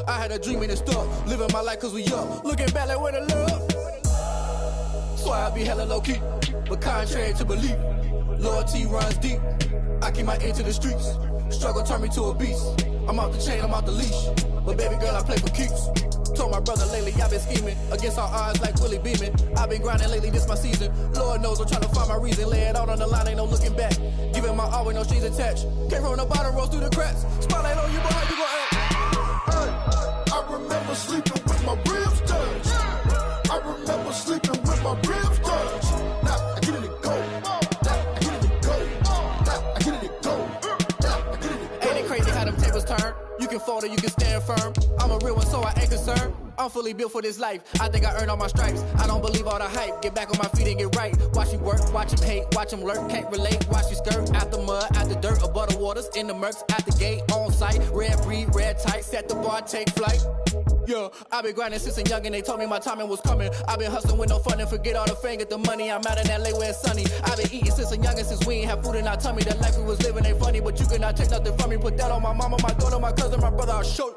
I had a dream in the store, living my life cause we up. Looking back like where the love. So I be hella low key, but contrary to belief, loyalty runs deep. I keep my ear to the streets, struggle turned me to a beast. I'm out the chain, I'm out the leash, but baby girl I play for keeps. Told my brother lately I've been scheming against all odds like Willie Beeman. I've been grinding lately, this my season. Lord knows I'm trying to find my reason. Lay it out on the line, ain't no looking back. Giving my all with no strings attached. Came from the bottom, rose through the cracks. Spotlight on you, boy, how you gon' act? I remember sleeping with my ribs touched. I remember sleeping with my ribs touched. Now I get it to go. Now I get it to go. Now I get it to go. Now I get it to go. Ain't it crazy how them tables turn? You can fold or you can stand firm. I'm a real one, so I ain't concerned. I'm fully built for this life. I think I earned all my stripes. I don't believe all the hype. Get back on my feet and get right. Watch you work, watch him hate, watch him lurk. Can't relate, watch you skirt. Out the mud, out the dirt, above the waters, in the murks, out the gate, on site. Red breed, red tight, set the bar, take flight. Yeah, I been grinding since a young and they told me my timing was coming. I been hustling with no fun and forget all the fame, get the money. I'm out in LA where it's sunny. I been eating since a young and since we ain't have food in our tummy. The life we was living ain't funny, but you cannot take nothing from me. Put that on my mama, my daughter, my cousin, my brother, I'll show you.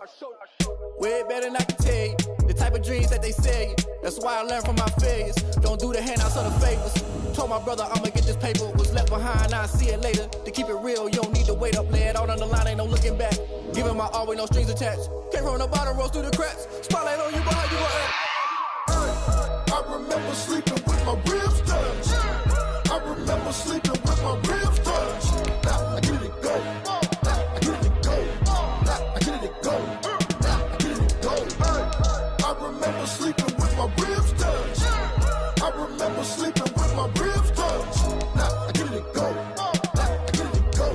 Way better than I can tell you. The type of dreams that they sell you. That's why I learned from my failures. Don't do the handouts or the favors. Told my brother I'ma get this paper. Was left behind, I'll see it later. To keep it real, you don't need to wait up. Lay it out on the line, ain't no looking back. Giving my all with no strings attached. Came from the bottom, rose through the cracks. Spotlight on you, boy, how you gon' act? I remember sleeping with my ribs touched. I remember sleeping with my ribs touched. Now I get it to go. Now I get it to go. Now I get it to go. Now I get it to go. I remember sleeping with my ribs touched. I remember sleeping with my ribs touched. Now I get it to go. Now I get it to go.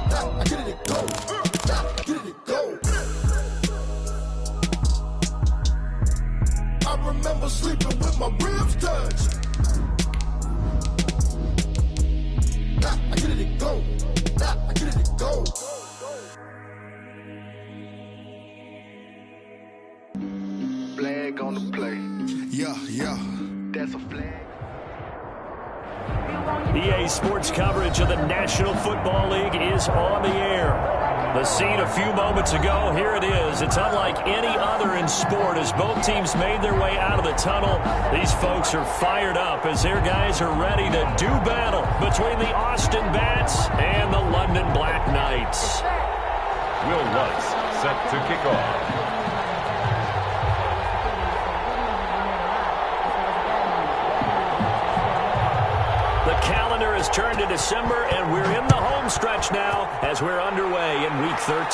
Now I get it to go. Now I get it to go. I remember sleeping with my ribs touched. Now I get it to go. Now I get it to go. Flag on the play. Yeah. That's a flag. EA Sports coverage of the National Football League is on the air. The scene a few moments ago, here it is. It's unlike any other in sport as both teams made their way out of the tunnel. These folks are fired up as their guys are ready to do battle between the Austin Bats and the London Black Knights. Will Lutz set to kick off. The calendar has turned to December, and we're in the home stretch now as we're underway in Week 13.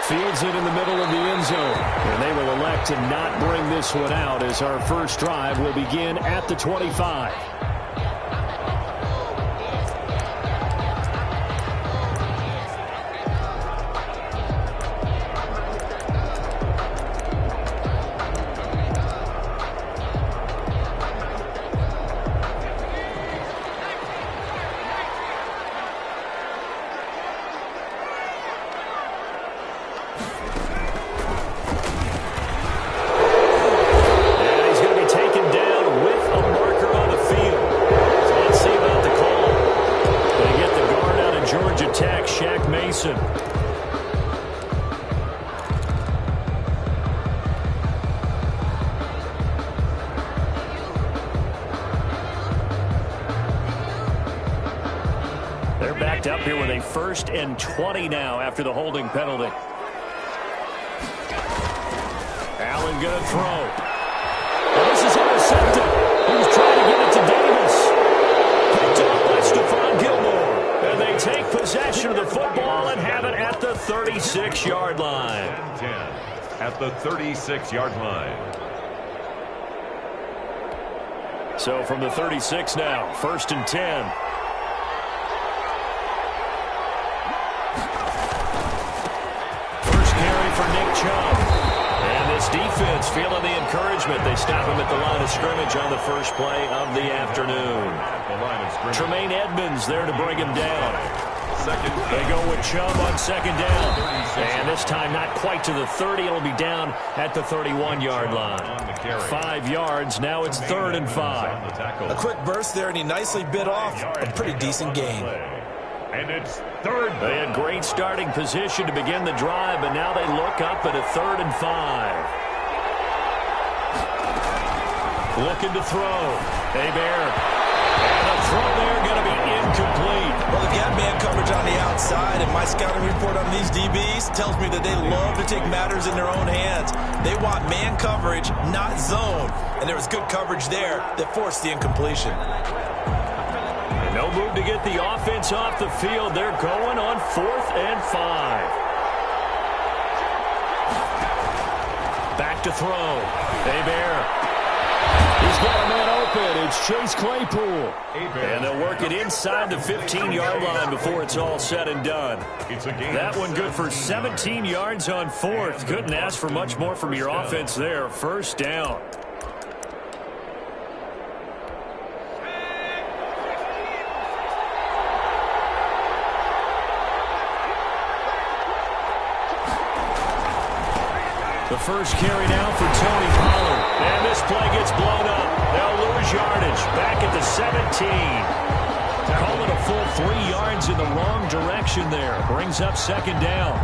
Fields it in the middle of the end zone. And they will elect to not bring this one out as our first drive will begin at the 25. They're backed up here with a 1st and 20 now after the holding penalty. Allen going to throw. And this is intercepted. He was trying to get it to Davis. Picked up by Stephon Gilmore. And they take possession of the football and have it at the 36-yard line. 10 at the 36-yard line. So from the 36 now, 1st and 10. And this defense feeling the encouragement. They stop him at the line of scrimmage on the first play of the afternoon. Tremaine Edmonds there to bring him down. They go with Chubb on 2nd down. And this time not quite to the 30. It'll be down at the 31-yard line. 5 yards. Now it's 3rd and 5. A quick burst there, and he nicely bit off a pretty decent gain. And it's third. They had great starting position to begin the drive, but now they look up at a 3rd and 5. Looking to throw. Hebert. And the throw there going to be incomplete. Well, if you have man coverage on the outside, and my scouting report on these DBs tells me that they love to take matters in their own hands. They want man coverage, not zone. And there was good coverage there that forced the incompletion. And no move to get the offense off the field. They're going on 4th and 5. Back to throw. Hebert. He's got a man open. It's Chase Claypool. And they'll work it inside the 15-yard line before it's all said and done. That one good for 17 yards on 4th. Couldn't ask for much more from your offense there. 1st down. The first carry now for Tony Pollard. And this play gets blown up. They'll lose yardage. Back at the 17. Call it a full 3 yards in the wrong direction there. Brings up 2nd down.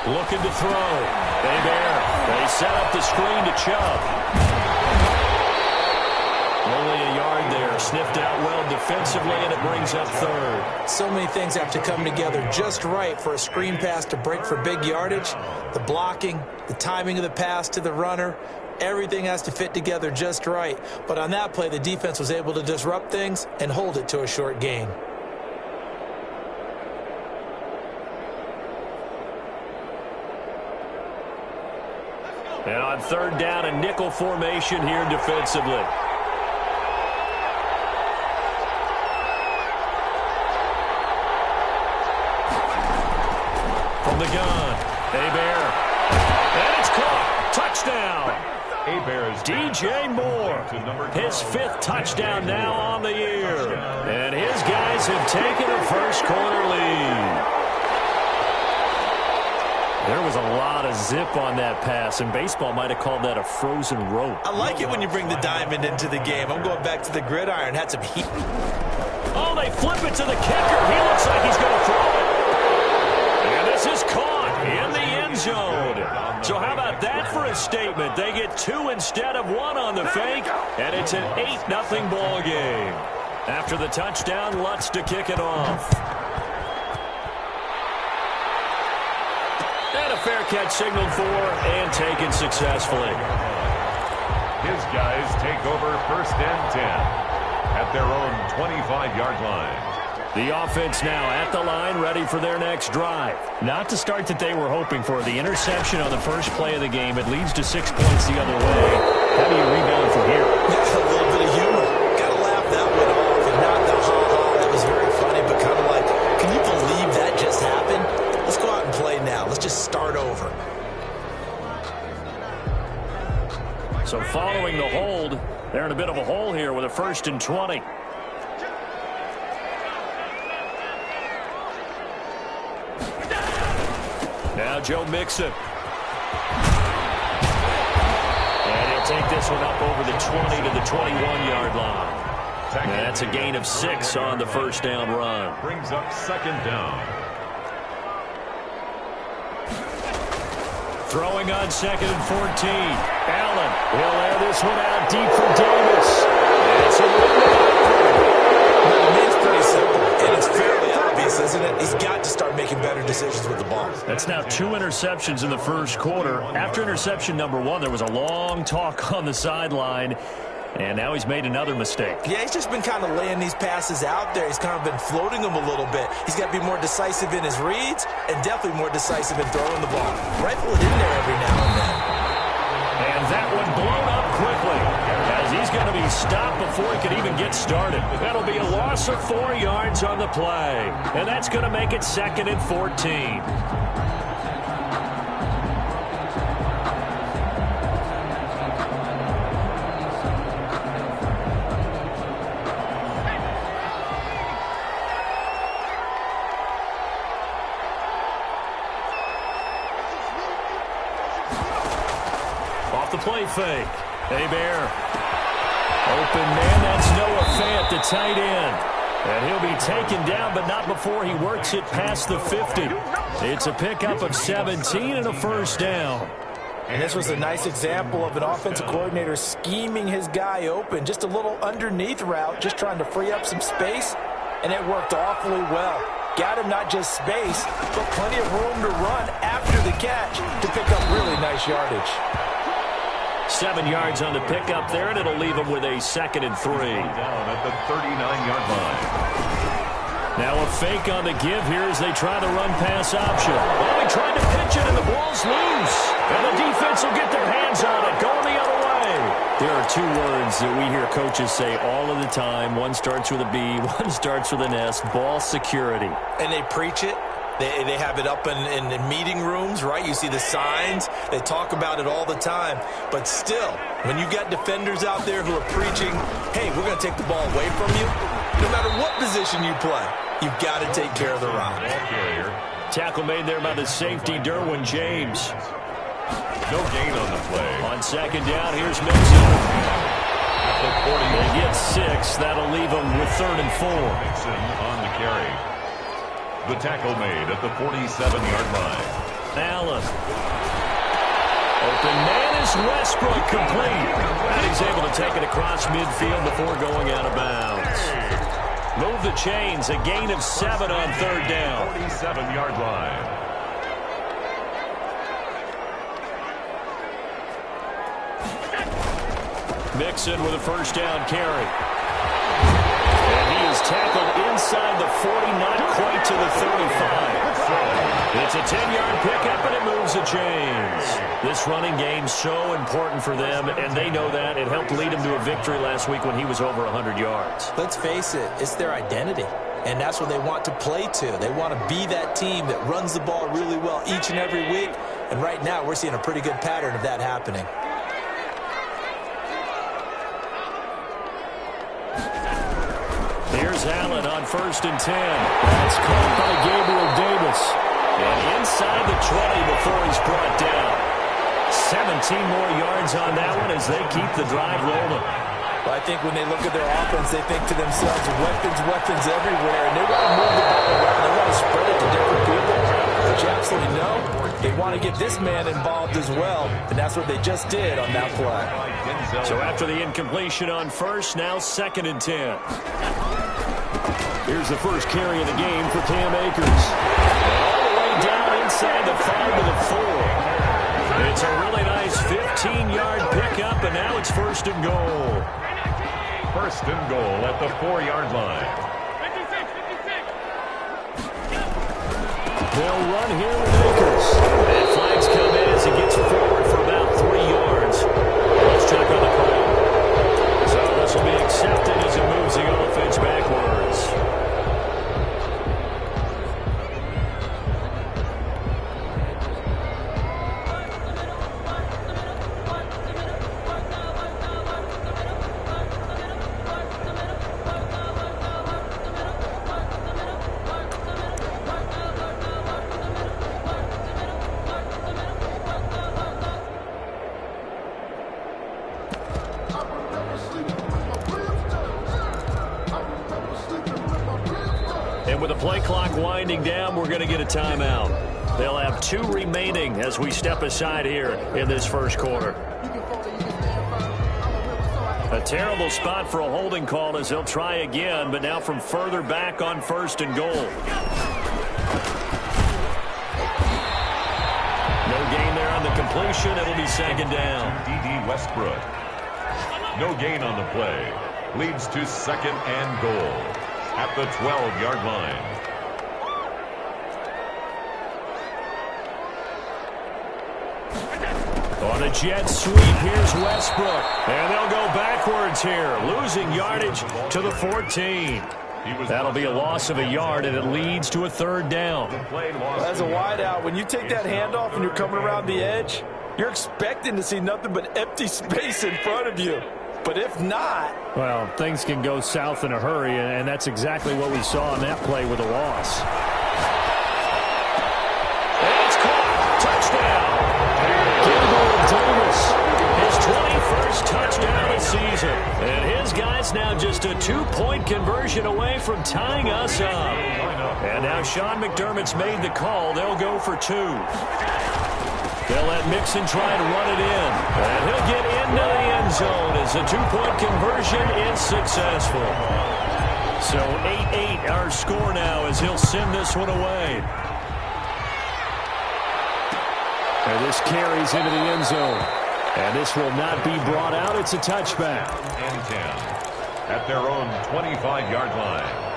Looking to throw. They set up the screen to Chubb. Only a yard there. Sniffed out well defensively, and it brings up 3rd. So many things have to come together just right for a screen pass to break for big yardage. The blocking, the timing of the pass to the runner, everything has to fit together just right. But on that play, the defense was able to disrupt things and hold it to a short gain. And on 3rd down, a nickel formation here defensively. From the gun, Hebert. And it's caught. Touchdown. DJ Moore. His 5th touchdown now on the year. And his guys have taken a first-quarter lead. There was a lot of zip on that pass, and baseball might have called that a frozen rope. I like it when you bring the diamond into the game. I'm going back to the gridiron. Had some heat. Oh, they flip it to the kicker. He looks like he's going to throw it. And this is caught in the end zone. So how about that for a statement? They get 2 instead of 1 on the fake, and it's an 8-0 ball game. After the touchdown, Lutz to kick it off. Fair catch signaled for and taken successfully. His guys take over 1st and 10 at their own 25-yard line. The offense now at the line, ready for their next drive. Not the start that they were hoping for. The interception on the first play of the game. It leads to 6 points the other way. How do you rebound from here? A little bit of humor. Got to laugh that one off and not the ha-ha. That was very funny, but kind of like, can you believe that just happened? Let's go out and play now. Let's just start over. So following the hold, they're in a bit of a hole here with a 1st and 20. Now Joe Mixon. And he'll take this one up over the 20 to the 21-yard line. And that's a gain of 6 on the 1st down run. Brings up 2nd down. Throwing on 2nd and 14. Allen will air this one out deep for Davis. It's a The man's pretty simple, and it's fairly obvious, isn't it? He's got to start making better decisions with the ball. That's now 2 interceptions in the first quarter. After interception number 1, there was a long talk on the sideline. And now he's made another mistake. Yeah, he's just been kind of laying these passes out there. He's kind of been floating them a little bit. He's got to be more decisive in his reads and definitely more decisive in throwing the ball. Rifle it in there every now and then. And that one blown up quickly as he's going to be stopped before he can even get started. That'll be a loss of 4 yards on the play. And that's going to make it 2nd and 14. the play fake. Hebert. Open man, that's Noah Fant, the tight end. And he'll be taken down, but not before he works it past the 50. It's a pickup of 17 and a first down. And this was a nice example of an offensive coordinator scheming his guy open. Just a little underneath route, just trying to free up some space, and it worked awfully well. Got him not just space, but plenty of room to run after the catch to pick up really nice yardage. 7 yards on the pickup there, and it'll leave him with a 2nd and 3. Down at the 39-yard line. Now a fake on the give here as they try the run-pass option. Well, he tried to pitch it, and the ball's loose. And the defense will get their hands on it, going the other way. There are 2 words that we hear coaches say all of the time. One starts with a B, one starts with an S, ball security. And they preach it. They have it up in meeting rooms, right? You see the signs. They talk about it all the time. But still, when you've got defenders out there who are preaching, hey, we're going to take the ball away from you, no matter what position you play, you've got to take care of the route. Tackle made there by the safety, Derwin James. No gain on the play. On 2nd down, here's Mixon. They get 6. That'll leave them with 3rd and 4. Mixon on the carry. The tackle made at the 47-yard line. Allen. Open man is Westbrook, complete. And he's able to take it across midfield before going out of bounds. Move the chains, a gain of 7 on 3rd down. 47-yard line. Mixon with a first down carry. And he is tackled inside the 40, not quite to the 35. It's a 10-yard pickup, and it moves the chains. This running game's so important for them, and they know that. It helped lead them to a victory last week when he was over 100 yards. Let's face it, it's their identity, and that's what they want to play to. They want to be that team that runs the ball really well each and every week, and right now we're seeing a pretty good pattern of that happening. Here's Allen on 1st and 10. That's caught by Gabriel Davis. And inside the 20 before he's brought down. 17 more yards on that one as they keep the drive rolling. Well, I think when they look at their offense, they think to themselves, weapons everywhere, and they want to move the ball around. They want to spread it to different people. But you absolutely know they want to get this man involved as well, and that's what they just did on that play. So after the incompletion on 1st, now 2nd and 10. Here's the first carry of the game for Cam Akers. All the way down inside the 5 to the 4. It's a really nice 15-yard pickup, and now it's 1st and goal. 1st and goal at the 4-yard line. They'll run here with Akers. And flags come in as he gets forward for about 3 yards. Let's check on the call. So this will be accepted as it moves the offense backwards. And with the play clock winding down, we're going to get a timeout. They'll have 2 remaining as we step aside here in this first quarter. A terrible spot for a holding call as they'll try again, but now from further back on 1st and goal. No gain there on the completion. It'll be 2nd down. D.D. Westbrook. No gain on the play. Leads to 2nd and goal at the 12-yard line. On a jet sweep, here's Westbrook. And they'll go backwards here, losing yardage to the 14. That'll be a loss of a yard, and it leads to a 3rd down. As a wideout, when you take that handoff and you're coming around the edge, you're expecting to see nothing but empty space in front of you. But if not... Well, things can go south in a hurry, and that's exactly what we saw on that play with a loss. And it's caught. Touchdown. Gabriel Davis, his 21st touchdown of the season. And his guys now just a 2-point conversion away from tying us up. And now Sean McDermott's made the call. They'll go for 2. They'll let Mixon try and run it in. And he'll get into the end zone as a 2-point conversion is successful. So 8-8 our score now as he'll send this one away. And this carries into the end zone. And this will not be brought out. It's a touchback. And 10 at their own 25-yard line.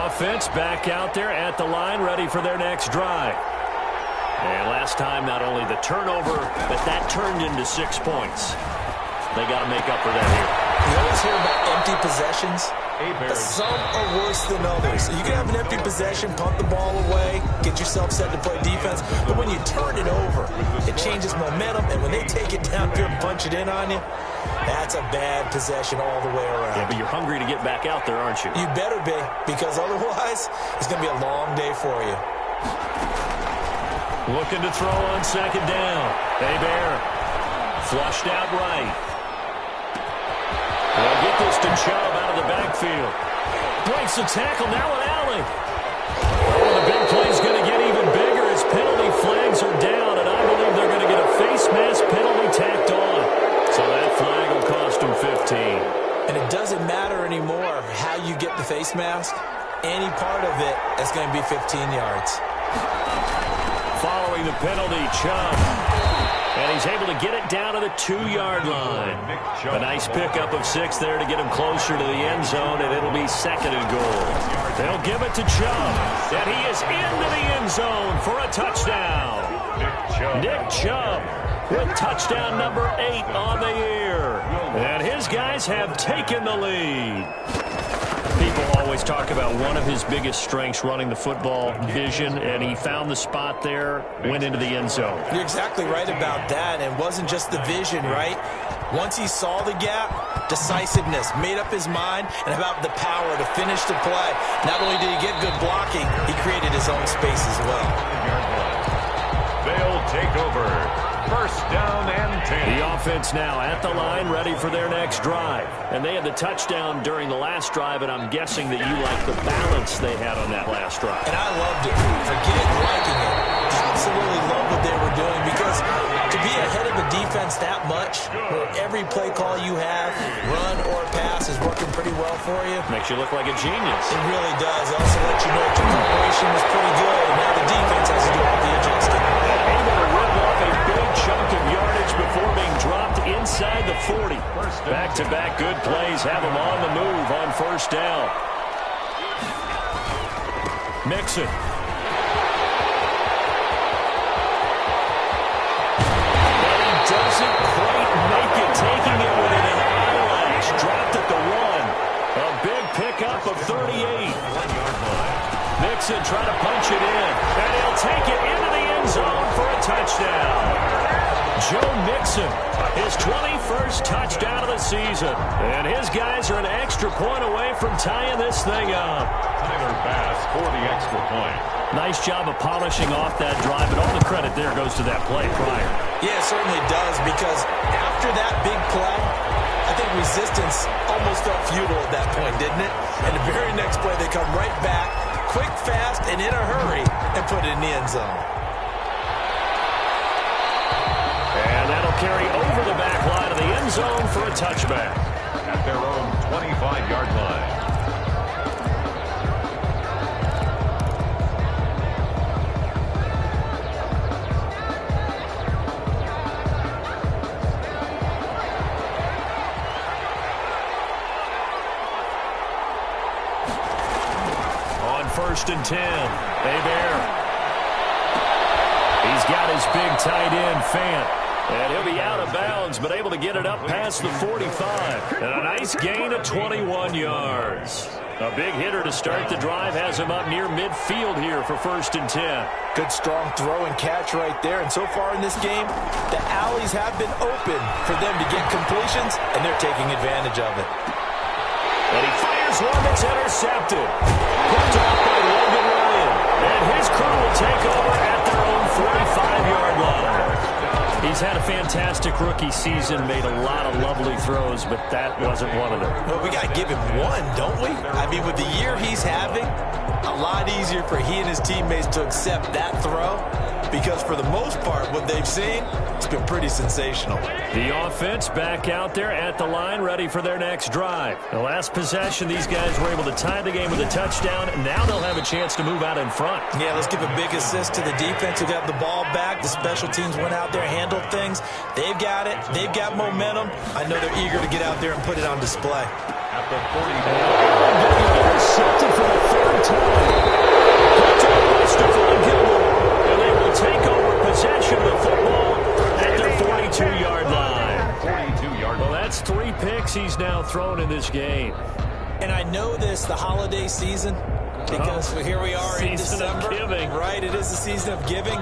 Offense back out there at the line, ready for their next drive. And last time, not only the turnover, but that turned into 6 points. They got to make up for that here. You always hear about empty possessions, but some are worse than others. You can have an empty possession, punt the ball away, get yourself set to play defense, but when you turn it over, it changes momentum, and when they take it down here and punch it in on you, that's a bad possession all the way around. Yeah, but you're hungry to get back out there, aren't you? You better be, because otherwise, it's going to be a long day for you. Looking to throw on second down. Hebert flushed out right. They'll get this to Chubb out of the backfield. Breaks the tackle, now an alley. Oh, the big play's going to get even bigger as penalty flags are down, and I believe they're going to get a face mask penalty tacked on. So that flag will cost him 15. And it doesn't matter anymore how you get the face mask. Any part of it is going to be 15 yards. Following the penalty, Chubb. And he's able to get it down to the 2-yard line. A nice pickup of 6 there to get him closer to the end zone, and it'll be second and goal. They'll give it to Chubb, and he is into the end zone for a touchdown. Nick Chubb with touchdown number 8 on the year. And his guys have taken the lead. People always talk about one of his biggest strengths running the football, vision, and he found the spot there, went into the end zone. You're exactly right about that, and it wasn't just the vision, right? Once he saw the gap, decisiveness, made up his mind, and about the power to finish the play. Not only did he get good blocking, he created his own space as well. They'll take over. First down and 10. The offense now at the line, ready for their next drive. And they had the touchdown during the last drive, and I'm guessing that you like the balance they had on that last drive. And I loved it. Forget liking it. Absolutely love what they were doing, because to be ahead of the defense that much, where every play call you have, run or pass, is working pretty well for you. Makes you look like a genius. It really does. It also lets you know that your preparation was pretty good, and now the defense has to do all the adjusting. Able to rip off a big chunk of yardage before being dropped inside the 40. Back-to-back good plays have him on the move on first down. Mixon. But he doesn't quite make it, taking it within an eyelash. Dropped at the 1. A big pickup of 38. Mixon trying to punch it in, and he'll take it into the end zone for a touchdown. Joe Mixon, his 21st touchdown of the season, and his guys are an extra point away from tying this thing up. Tyler Bass for the extra point. Nice job of polishing off that drive, but all the credit there goes to that play prior. Yeah, it certainly does, because after that big play, I think resistance almost felt futile at that point, didn't it? And the very next play, they come right back, quick, fast, and in a hurry, and put it in the end zone. And that'll carry over the back line of the end zone for a touchback. At their own 25-yard line. On first and 10, Hebert. He's got his big tight end, Fant. And he'll be out of bounds, but able to get it up past the 45. And a nice gain of 21 yards. A big hitter to start the drive has him up near midfield here for 1st and 10. Good strong throw and catch right there. And so far in this game, the alleys have been open for them to get completions, and they're taking advantage of it. And he fires one that's intercepted. Picked off by Logan Ryan. And his crew will take over at their own 45-yard line. He's had a fantastic rookie season, made a lot of lovely throws, but that wasn't one of them. Well, we got to give him one, don't we? I mean, with the year he's having, a lot easier for he and his teammates to accept that throw, because for the most part, what they've seen, it's been pretty sensational. The offense back out there at the line, ready for their next drive. The last possession, these guys were able to tie the game with a touchdown, and now they'll have a chance to move out in front. Yeah, let's give a big assist to the defense who got the ball back. The special teams went out there, handled things. They've got it. They've got momentum. I know they're eager to get out there and put it on display. At the 40. Intercepted for the 3rd time. Picked up by Stephon Gilmore. And they will take over possession of the football at their 42-yard line. 42-yard line. Well, that's 3 picks he's now thrown in this game. And I know this, the holiday season, because here we are in Season December. of giving. Right, it is the season of giving.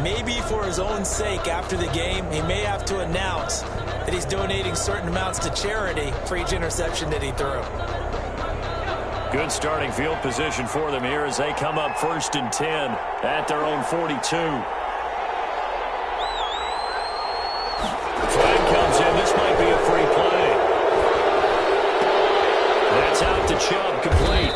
Maybe for his own sake after the game, he may have to announce that he's donating certain amounts to charity for each interception that he threw. Good starting field position for them here as they come up 1st and 10 at their own 42. Flag comes in. This might be a free play. That's out to Chubb, complete.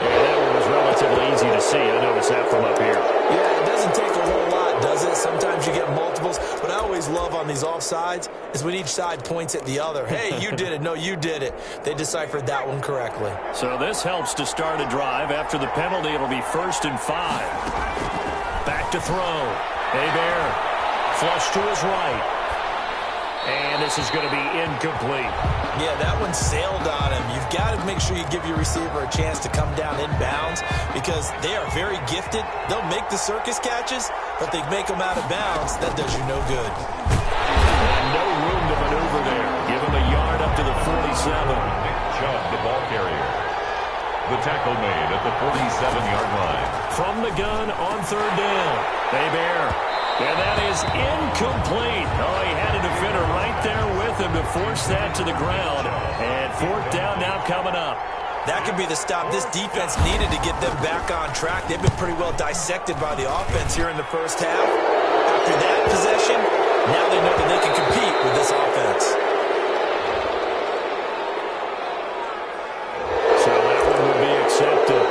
Yeah, that one was relatively easy to see. I noticed that from up here. Yeah, it doesn't take a whole lot, does it? Sometimes you get multiples. What I always love on these offsides is when each side points at the other. Hey, you did it. No, you did it. They deciphered that one correctly. So this helps to start a drive. After the penalty, it'll be 1st and 5. Back to throw. Hebert. Flush to his right. And this is going to be incomplete. Yeah, that one sailed on him. You've got to make sure you give your receiver a chance to come down inbounds because they are very gifted. They'll make the circus catches, but they make them out of bounds. That does you no good. And no room to maneuver there. Give him a yard up to the 47. Nick Chubb, the ball carrier. The tackle made at the 47-yard line. From the gun on 3rd down. Hebert. And that is incomplete. Oh, he had a defender right there with him to force that to the ground. And 4th down now coming up. That could be the stop this defense needed to get them back on track. They've been pretty well dissected by the offense here in the first half. After that possession, now they know that they can compete with this offense. So that one will be accepted.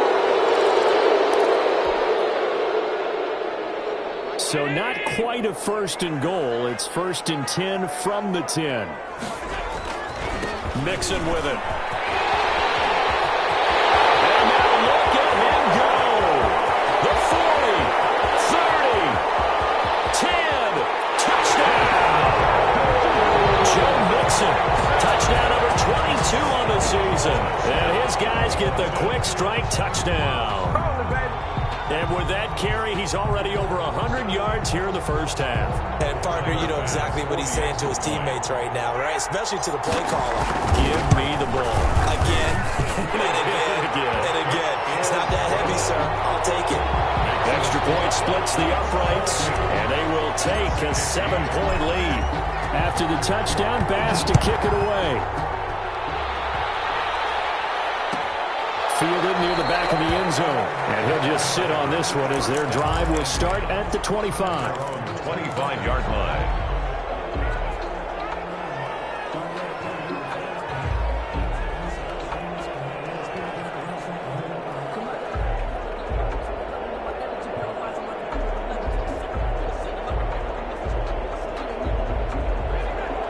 So not quite a 1st and goal. It's 1st and 10 from the 10. Mixon with it. And now look at him go. The 40, 30, 10. Touchdown. Joe Mixon. Touchdown number 22 on the season. And his guys get the quick strike touchdown. And with that carry, he's already over 100 yards here in the first half. And, partner, you know exactly what he's saying to his teammates right now, right? Especially to the play caller. Give me the ball. Again, and again, and again. It's not that heavy, sir. I'll take it. Extra point splits the uprights, and they will take a 7-point lead. After the touchdown, Bass to kick it away. Fielded near the back of the end zone. And he'll just sit on this one as their drive will start at the 25. 25-yard line.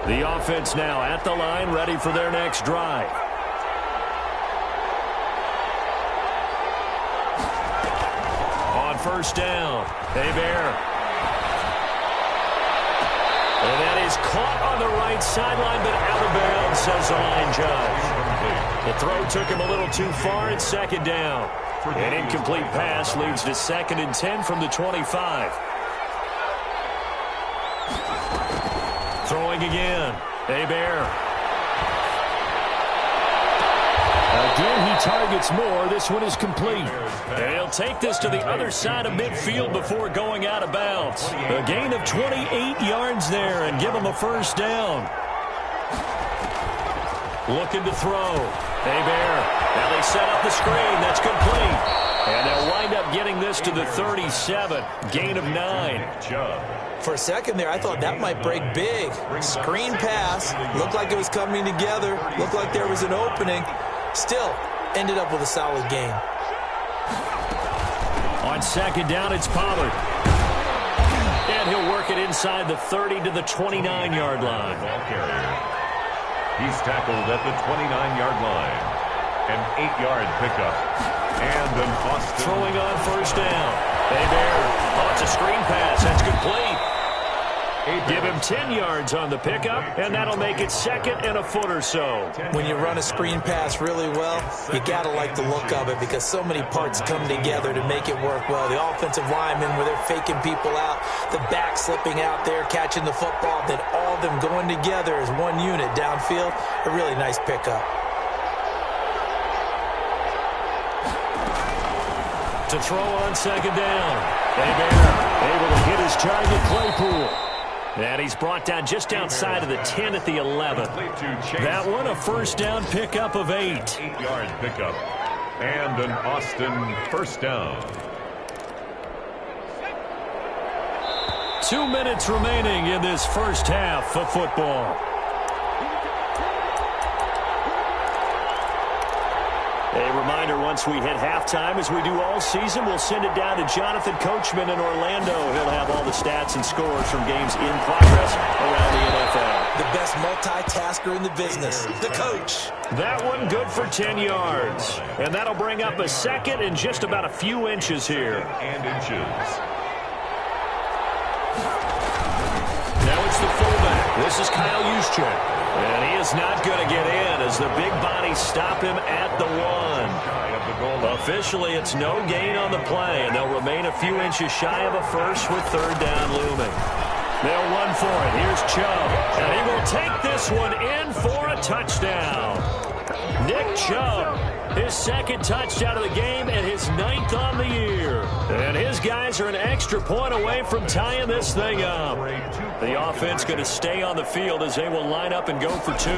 The offense now at the line, ready for their next drive. On 1st down, Hebert. And that is caught on the right sideline, but out of bounds, says the line judge. The throw took him a little too far. It's 2nd down. An incomplete pass leads to 2nd and 10 from the 25. Throwing again. Hebert. Again, he targets more. This one is complete. And he'll take this to the other side of midfield before going out of bounds. A gain of 28 yards there and give him a first down. Looking to throw. Hebert. Now they set up the screen. That's complete. And they'll wind up getting this to the 37. Gain of 9. For a second there, I thought that might break big. Screen pass. Looked like it was coming together. Looked like there was an opening. Still, ended up with a solid gain. On second down, it's Pollard. And he'll work it inside the 30 to the 29-yard line. He's tackled at the 29-yard line. An 8-yard pickup. And an Austin. Throwing on first down. Hebert. Oh, it's a screen pass. That's complete. Give him 10 yards on the pickup, and that'll make it second and a foot or so. When you run a screen pass really well, you got to like the look of it because so many parts come together to make it work well. The offensive linemen, where they're faking people out, the back slipping out there, catching the football, then all of them going together as one unit downfield. A really nice pickup. To throw on second down. Hebert able to hit his target, Claypool. And he's brought down just outside of the 10 at the 11. That one, a first down pickup of 8. 8-yard pickup. And an Austin first down. 2 minutes remaining in this first half of football. A reminder, once we hit halftime, as we do all season, we'll send it down to Jonathan Coachman in Orlando. He'll have all the stats and scores from games in progress around the NFL. The best multitasker in the business, the coach. That one good for 10 yards. And that'll bring up a second and just about a few inches here. And inches. Now it's the fullback. This is Kyle Juszczyk. And he is not going to get in as the big bodies stop him at the 1. Officially, it's no gain on the play, and they'll remain a few inches shy of a first with third down looming. They'll run for it. Here's Chubb, and he will take this one in for a touchdown. Nick Chubb, his second touchdown of the game and his 9th on the year. And his guys are an extra point away from tying this thing up. The offense going to stay on the field as they will line up and go for 2.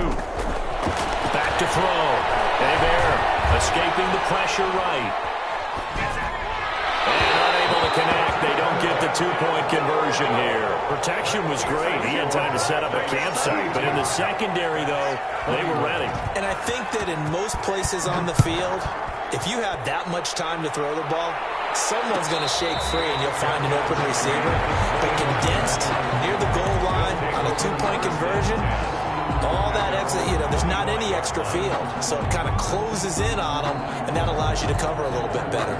Back to throw. Hebert escaping the pressure right. And unable to connect. They don't get the 2-point conversion here. Protection was great. He had time to set up a campsite. But in the secondary, though, they were ready. And I think that in most places on the field, if you have that much time to throw the ball, someone's going to shake free and you'll find an open receiver. But condensed near the goal line on a 2-point conversion, all that extra, there's not any extra field. So it kind of closes in on them, and that allows you to cover a little bit better.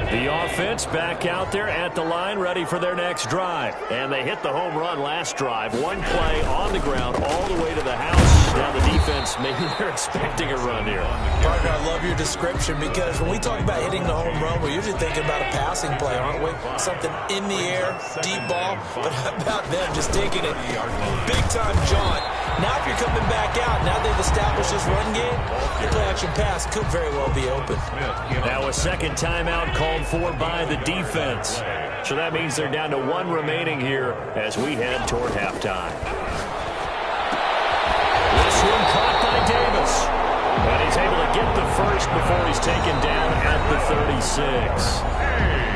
The offense back out there at the line, ready for their next drive. And they hit the home run last drive. One play on the ground all the way to the house. Now the defense, maybe they're expecting a run here. Parker, I love your description because when we talk about hitting the home run, we're usually thinking about a passing play, aren't we? Something in the air, deep ball. But how about them just taking it big-time jaunt? Now if you're coming back out, now they've established this run game, the play-action pass could very well be open. Now a second timeout called for by the defense. So that means they're down to 1 remaining here as we head toward halftime. This one caught by Davis. But he's able to get the first before he's taken down at the 36.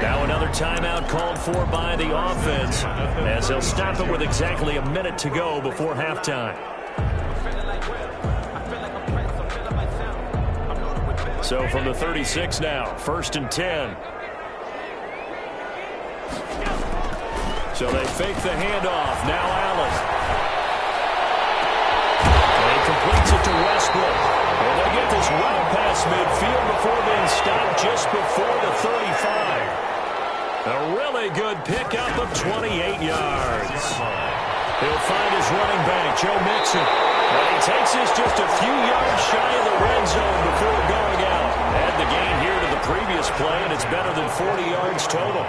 Now another timeout called for by the offense as they'll stop it with exactly a minute to go before halftime. So from the 36 now, 1st and 10. So they fake the handoff. Now Allen. And he completes it to Westbrook. And they get this well past midfield before being stopped just before the 35. A really good pickup of 28 yards. He'll find his running back, Joe Mixon. And he takes this just a few yards shy of the red zone before going out. Add the gain here to the previous play, and it's better than 40 yards total.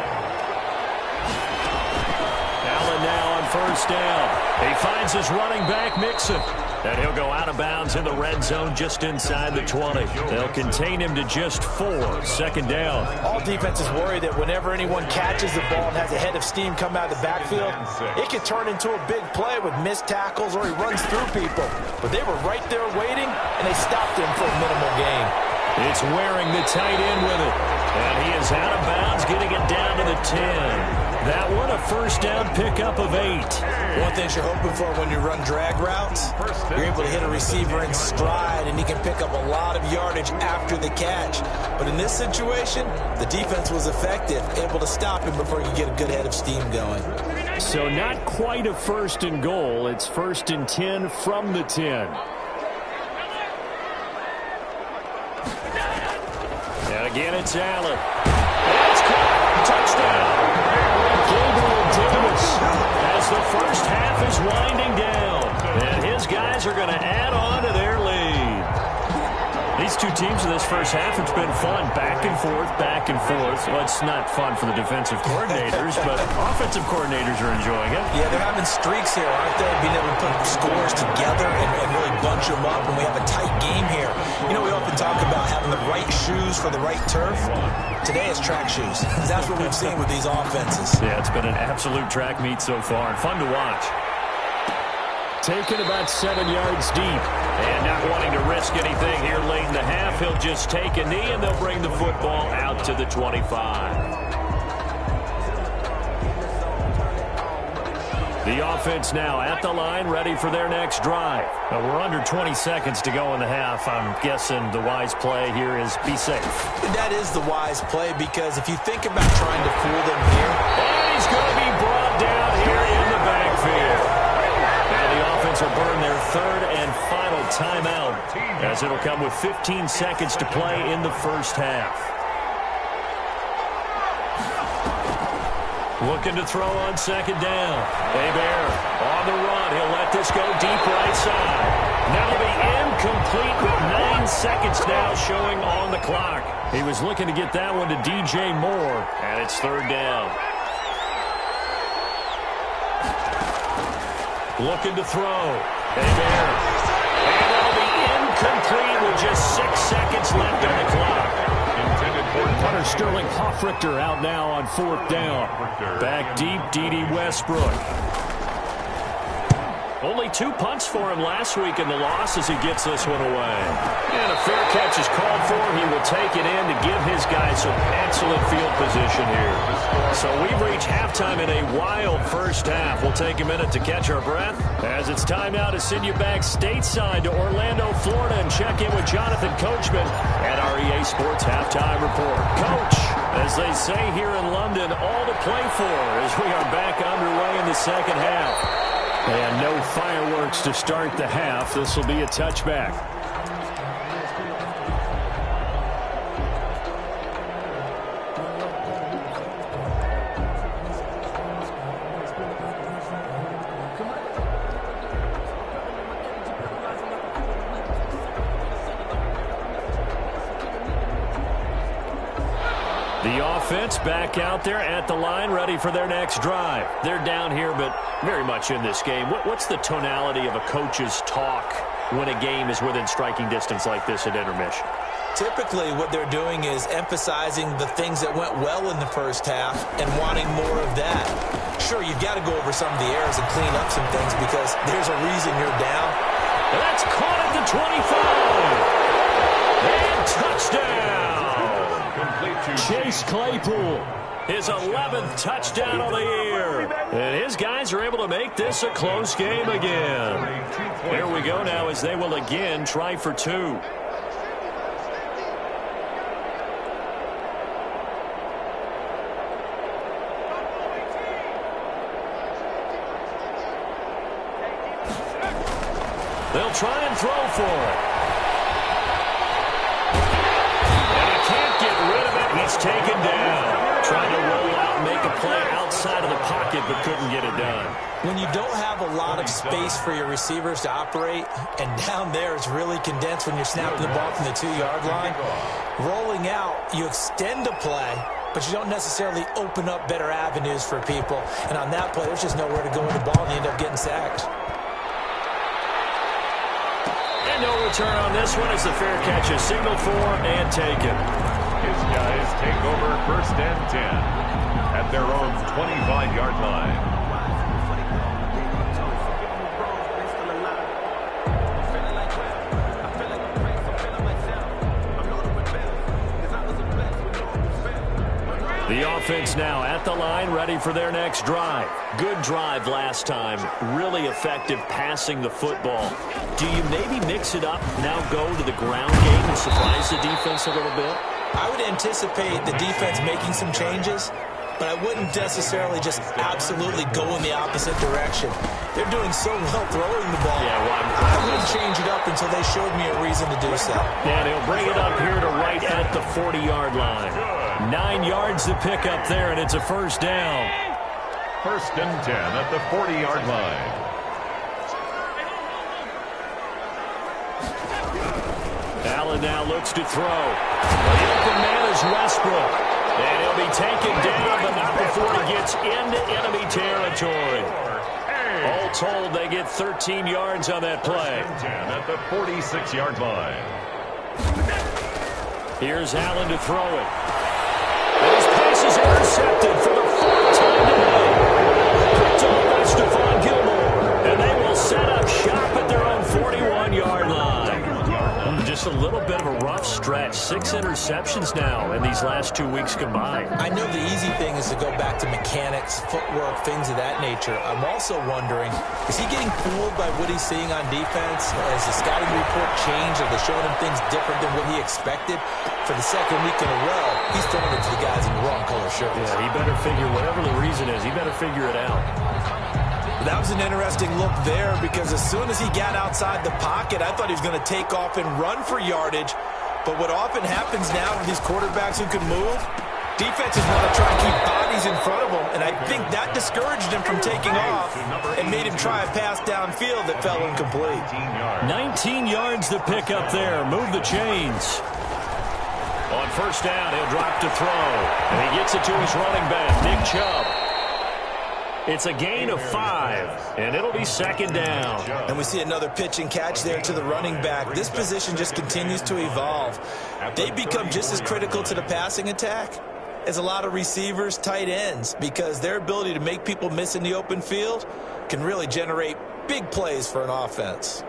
Allen now on 1st first down. He finds his running back, Mixon. And he'll go out of bounds in the red zone just inside the 20. They'll contain him to just 4. Second down. All defenses worry that whenever anyone catches the ball and has a head of steam come out of the backfield, it can turn into a big play with missed tackles or he runs through people. But they were right there waiting, and they stopped him for a minimal gain. It's Waring, the tight end, with it. And he is out of bounds, getting it down to the 10. That one a first down pickup of 8. One thing you're hoping for when you run drag routes, you're able to hit a receiver in stride, and he can pick up a lot of yardage after the catch. But in this situation, the defense was effective, able to stop him before you get a good head of steam going. So not quite a first and goal. It's 1st and 10 from the 10. And again, it's Allen. It's caught. Touchdown. Gabriel Davis as the first half is winding down. And his guys are going to add on to their lead. These two teams in this first half, it's been fun. Back and forth, back and forth. Well, it's not fun for the defensive coordinators, but offensive coordinators are enjoying it. Yeah, they're having streaks here, aren't they? Being able to put scores together and really bunch them up, and we have a tight game here. You know, we often talk about having the right shoes for the right turf. Today it's track shoes. That's what we've seen with these offenses. Yeah, it's been an absolute track meet so far, and fun to watch. Taken about 7 yards deep, and not wanting to risk anything here late in the half, he'll just take a knee, and they'll bring the football out to the 25. The offense now at the line, ready for their next drive. We're under 20 seconds to go in the half. I'm guessing the wise play here is be safe. That is the wise play, because if you think about trying to fool them here. And he's going to be brought down here in the backfield. Now the offense will burn their 3rd and final timeout, as it'll come with 15 seconds to play in the first half. Looking to throw on second down. Hebert on the run. He'll let this go deep right side. That'll be incomplete with 9 seconds now showing on the clock. He was looking to get that one to DJ Moore, and it's 3rd down. Looking to throw. Hebert. And that'll be incomplete with just 6 seconds left on the clock. Punter Sterling Hoffrichter out now on 4th down. Back deep, D.D. Westbrook. Only 2 punts for him last week in the loss as he gets this one away. And a fair catch is called for. He will take it in to give his guys some excellent field position here. So we've reached halftime in a wild first half. We'll take a minute to catch our breath, as it's time now to send you back stateside to Orlando, Florida, and check in with Jonathan Coachman at our EA Sports Halftime Report. Coach, as they say here in London, all to play for as we are back underway in the second half. And no fireworks to start the half. This will be a touchback. The offense back out there at the line, ready for their next drive. They're down here, but very much in this game. What's the tonality of a coach's talk when a game is within striking distance like this at intermission? Typically, what they're doing is emphasizing the things that went well in the first half and wanting more of that. Sure, you've got to go over some of the errors and clean up some things, because there's a reason you're down. That's caught at the 25. And touchdown. Chase Claypool, his 11th touchdown of the year. And his guys are able to make this a close game again. Here we go now as they will again try for 2. They'll try and throw for it. He's taken down. Trying to roll out and make a play outside of the pocket, but couldn't get it done. When you don't have a lot of space for your receivers to operate, and down there it's really condensed when you're snapping the ball from the 2-yard line, rolling out, you extend a play, but you don't necessarily open up better avenues for people. And on that play, there's just nowhere to go with the ball, and they end up getting sacked. And no return on this one as the fair catch is signaled for and taken. His guys take over 1st and 10 at their own 25-yard line. The offense now at the line, ready for their next drive. Good drive last time. Really effective passing the football. Do you maybe mix it up, now go to the ground game and surprise the defense a little bit? I would anticipate the defense making some changes, but I wouldn't necessarily just absolutely go in the opposite direction. They're doing so well throwing the ball. I wouldn't change it up until they showed me a reason to do so. And he'll bring it up here to right at the 40-yard line. 9 yards to pick up there, and it's a 1st down. 1st and 10 at the 40-yard line. Allen now looks to throw. The open man is Westbrook. And he'll be taken down, but not before he gets into enemy territory. All told, they get 13 yards on that play. 1st and 10 at the 46-yard line. Here's Allen to throw it. And his pass is intercepted for the 4th time today. Picked off by Stephon Gilmore. And they will set up shop at their own 41-yard line. Just a little bit of a rough stretch. 6 interceptions now in these last 2 weeks combined. I know the easy thing is to go back to mechanics, footwork, things of that nature. I'm also wondering, is he getting fooled by what he's seeing on defense? Has the scouting report changed? Are they showing him things different than what he expected? For the 2nd week in a row, he's throwing it to the guys in the wrong color shirts. Yeah, he better figure, whatever the reason is, he better figure it out. That was an interesting look there because as soon as he got outside the pocket, I thought he was going to take off and run for yardage. But what often happens now with these quarterbacks who can move, defenses want to try and keep bodies in front of them, and I think that discouraged him from taking off and made him try a pass downfield that fell incomplete. 19 yards to pick up there. Move the chains. On 1st down, he'll drop to throw. And he gets it to his running back, Nick Chubb. It's a gain of 5, and it'll be 2nd down. And we see another pitch and catch there to the running back. This position just continues to evolve. They become just as critical to the passing attack as a lot of receivers, tight ends, because their ability to make people miss in the open field can really generate big plays for an offense.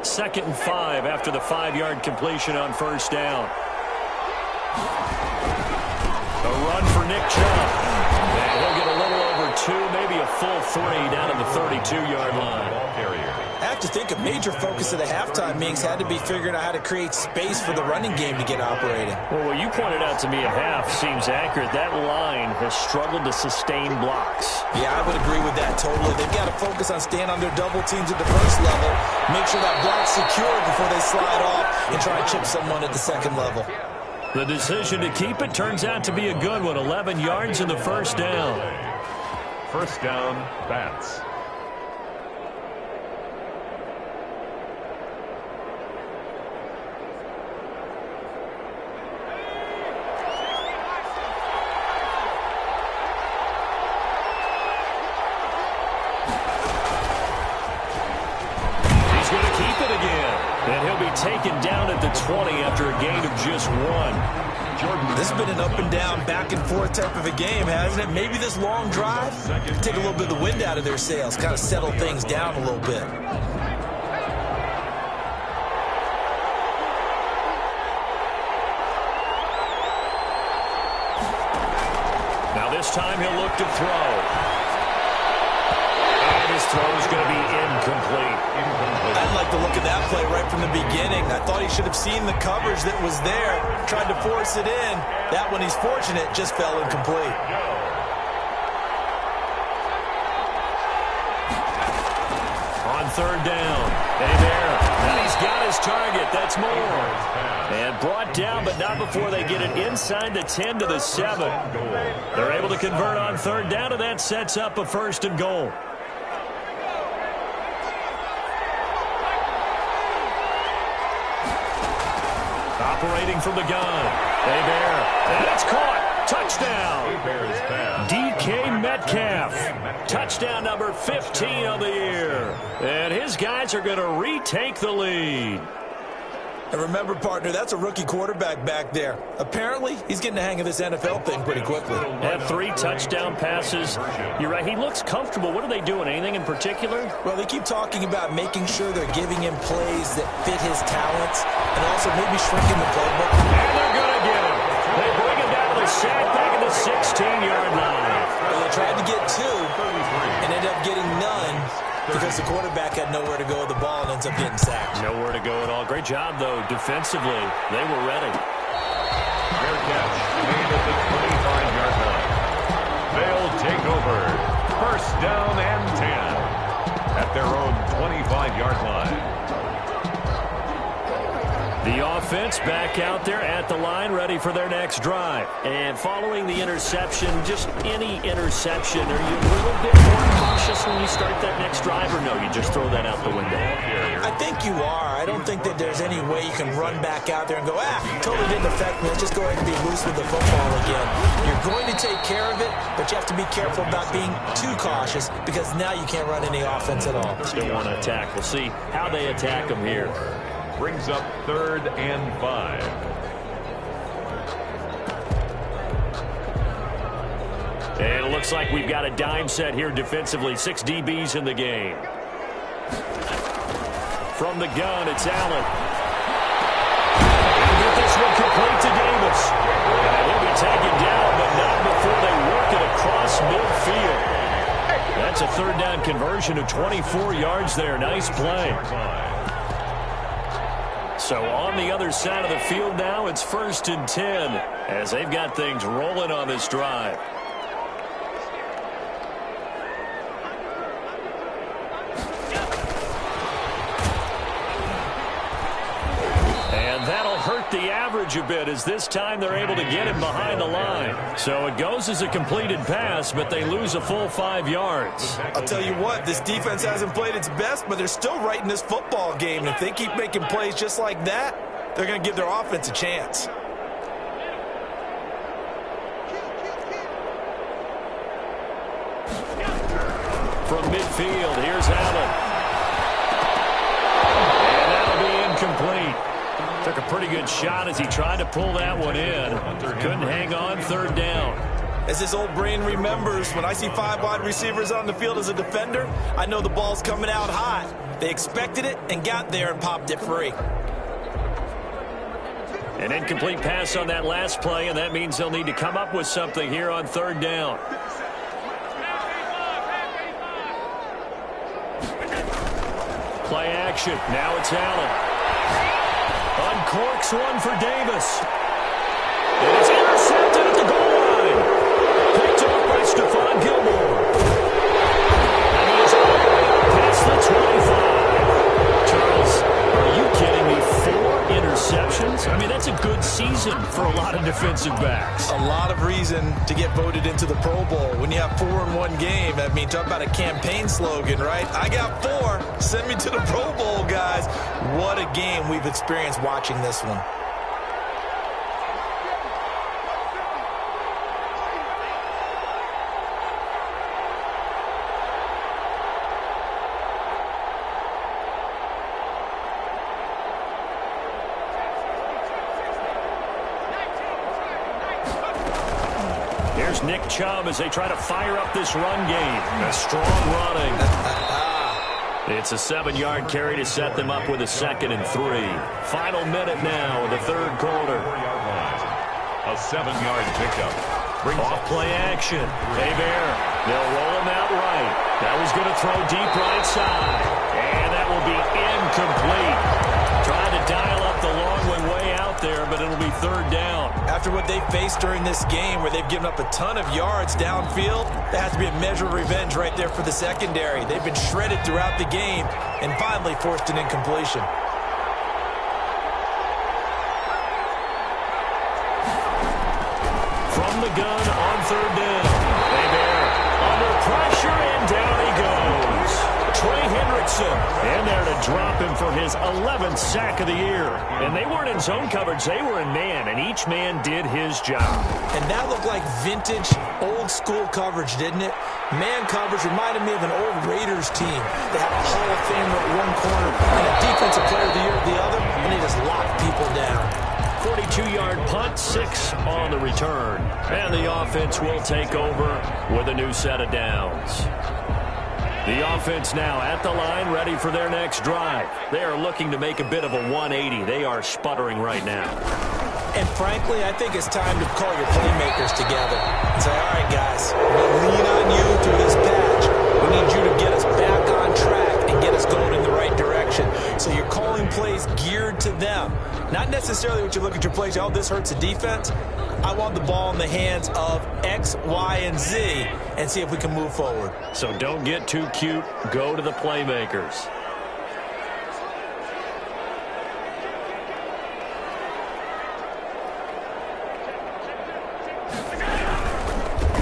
Second and 5 after the 5-yard completion on 1st down. A run for Nick Chubb. And he'll get a little over 2, maybe a full 3 down to the 32-yard line. I have to think a major focus of the halftime meetings had to be figuring out how to create space for the running game to get operating. Well, what you pointed out to me at half seems accurate. That line has struggled to sustain blocks. Yeah, I would agree with that totally. They've got to focus on staying under double teams at the 1st level, make sure that block's secure before they slide off and try and chip someone at the 2nd level. The decision to keep it turns out to be a good one. 11 yards in the 1st down. 1st down, Bats. And he'll be taken down at the 20 after a gain of just 1. This has been an up and down, back and forth type of a game, hasn't it? Maybe this long drive take a little bit of the wind out of their sails, kind of settle things down a little bit. Now this time he'll look to throw. And his throw is going to be incomplete. I like the look of that play right from the beginning. I thought he should have seen the coverage that was there, tried to force it in. That one, he's fortunate, just fell incomplete. On third down. And he's got his target. That's more. And brought down, but not before they get it inside the 10 to the 7. They're able to convert on third down, and that sets up a 1st and goal. Operating from the gun. And it's caught. Touchdown. DK Metcalf. Touchdown number 15 on the year. And his guys are going to retake the lead. And remember, partner, that's a rookie quarterback back there. Apparently, he's getting the hang of this NFL thing pretty quickly. Had 3 touchdown passes. You're right, he looks comfortable. What are they doing? Anything in particular? Well, they keep talking about making sure they're giving him plays that fit his talents and also maybe shrinking the playbook. And they're going to get him. They bring him down to the sack back at the 16-yard line. Well, they tried to get 2 and ended up getting none, because the quarterback had nowhere to go with the ball and ends up getting sacked. Nowhere to go at all. Great job, though, defensively. They were ready. Fair catch made at the 25-yard line. They'll take over. 1st down and 10 at their own 25-yard line. The offense back out there at the line, ready for their next drive. And following the interception, just any interception, are you a little bit more cautious when you start that next drive, or no, you just throw that out the window? I think you are. I don't think that there's any way you can run back out there and go, totally didn't affect me. Let's just go ahead and be loose with the football again. You're going to take care of it, but you have to be careful about being too cautious, because now you can't run any offense at all. Still want to attack. We'll see how they attack them here. Brings up 3rd and 5. And it looks like we've got a dime set here defensively. 6 DBs in the game. From the gun, it's Allen. He'll get this one complete to Davis. And he'll be taken down, but not before they work it across midfield. That's a 3rd down conversion of 24 yards there. Nice play. So on the other side of the field now, it's 1st and 10 as they've got things rolling on this drive. And that'll hurt the average a bit, as this time they're able to get him behind the line. So it goes as a completed pass, but they lose a full 5 yards. I'll tell you what, this defense hasn't played its best, but they're still right in this football game. And if they keep making plays just like that, they're going to give their offense a chance. From midfield, here's Allen. And that'll be incomplete. Took a pretty good shot as he tried to pull that one in. Couldn't hang on, 3rd down. As his old brain remembers, when I see 5 wide receivers on the field as a defender, I know the ball's coming out hot. They expected it and got there and popped it free. An incomplete pass on that last play, and that means they'll need to come up with something here on 3rd down. Play action. Now it's Allen. Uncorks one for Davis. And it's intercepted at the goal line. Picked up by Stephon Gilmore. And he is all the way up past the 25. Charles, are you kidding me? 4 interceptions? I mean, that's a good season for a lot of defensive backs. A lot of reason to get voted into the Pro Bowl. When you have 4 in one game, I mean, talk about a campaign slogan, right? I got 4. Send me to the Pro Bowl, guys. What a game we've experienced watching this one. Here's Nick Chubb as they try to fire up this run game. A strong running. It's a 7-yard carry to set them up with a 2nd and 3. Final minute now of the 3rd quarter. A 7-yard pickup. Off play action. Hebert. They'll roll him out right. That was going to throw deep right side. And that will be incomplete. Trying to dial up the long one way out there, but it'll be be third down. After what they faced during this game where they've given up a ton of yards downfield, there has to be a measure of revenge right there for the secondary. They've been shredded throughout the game and finally forced an incompletion. From the gun on third down. They bear under pressure, and down he goes. Trey Hendrickson in there to drop him for his 11th sack of the year. And they weren't in zone coverage. They were in man, and each man did his job. And that looked like vintage, old-school coverage, didn't it? Man coverage reminded me of an old Raiders team. They had a Hall of Famer at one corner and a Defensive Player of the Year at the other, and they just locked people down. 42-yard punt, 6 on the return. And the offense will take over with a new set of downs. The offense now at the line, ready for their next drive. They are looking to make a bit of a 180. They are sputtering right now. And frankly, I think it's time to call your playmakers together and say, all right, guys, we'll lean on you through this patch. We need you to get us back on track and get us going in the right direction. So you're calling plays geared to them. Not necessarily what you look at your plays, oh, this hurts the defense. I want the ball in the hands of X, Y, and Z and see if we can move forward. So don't get too cute. Go to the playmakers.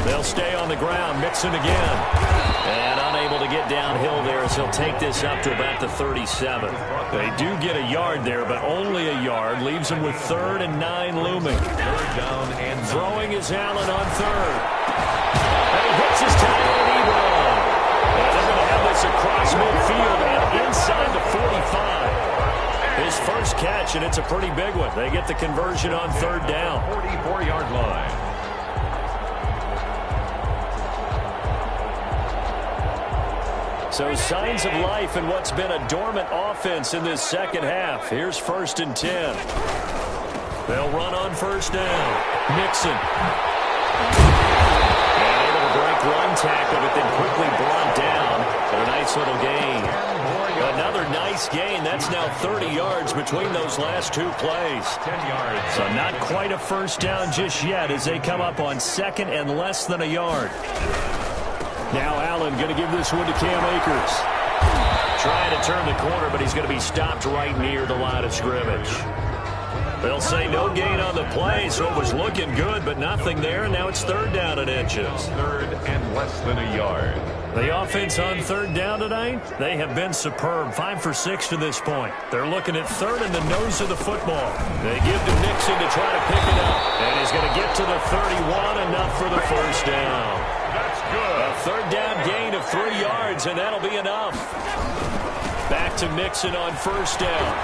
They'll stay on the ground. Mixon again. And unable to get downhill there as he'll take this up to about the 37. They do get a yard there, but only a yard. Leaves them with 3rd and 9 looming. Third down and throwing is Allen on 3rd. And he hits his tight end Ebron. And they're going to have this across midfield and inside the 45. His first catch, and it's a pretty big one. They get the conversion on 3rd down. 44-yard line. So signs of life in what's been a dormant offense in this second half. Here's 1st and 10. They'll run on 1st down. Mixon. And able to break one tackle, but then quickly brought down for a nice little gain. Another nice gain. That's now 30 yards between those last 2 plays. 10 yards. So not quite a 1st down just yet as they come up on 2nd and less than a yard. Now Allen going to give this one to Cam Akers. Trying to turn the corner, but he's going to be stopped right near the line of scrimmage. They'll say no gain on the play, so it was looking good, but nothing there, and now it's 3rd down and inches. 3rd and less than a yard. The offense on 3rd down tonight, they have been superb. 5 for 6 to this point. They're looking at 3rd and the nose of the football. They give to Mixon to try to pick it up, and he's going to get to the 31, enough for the 1st down. That's good. A 3rd down gain of 3 yards, and that'll be enough. Back to Mixon on 1st down.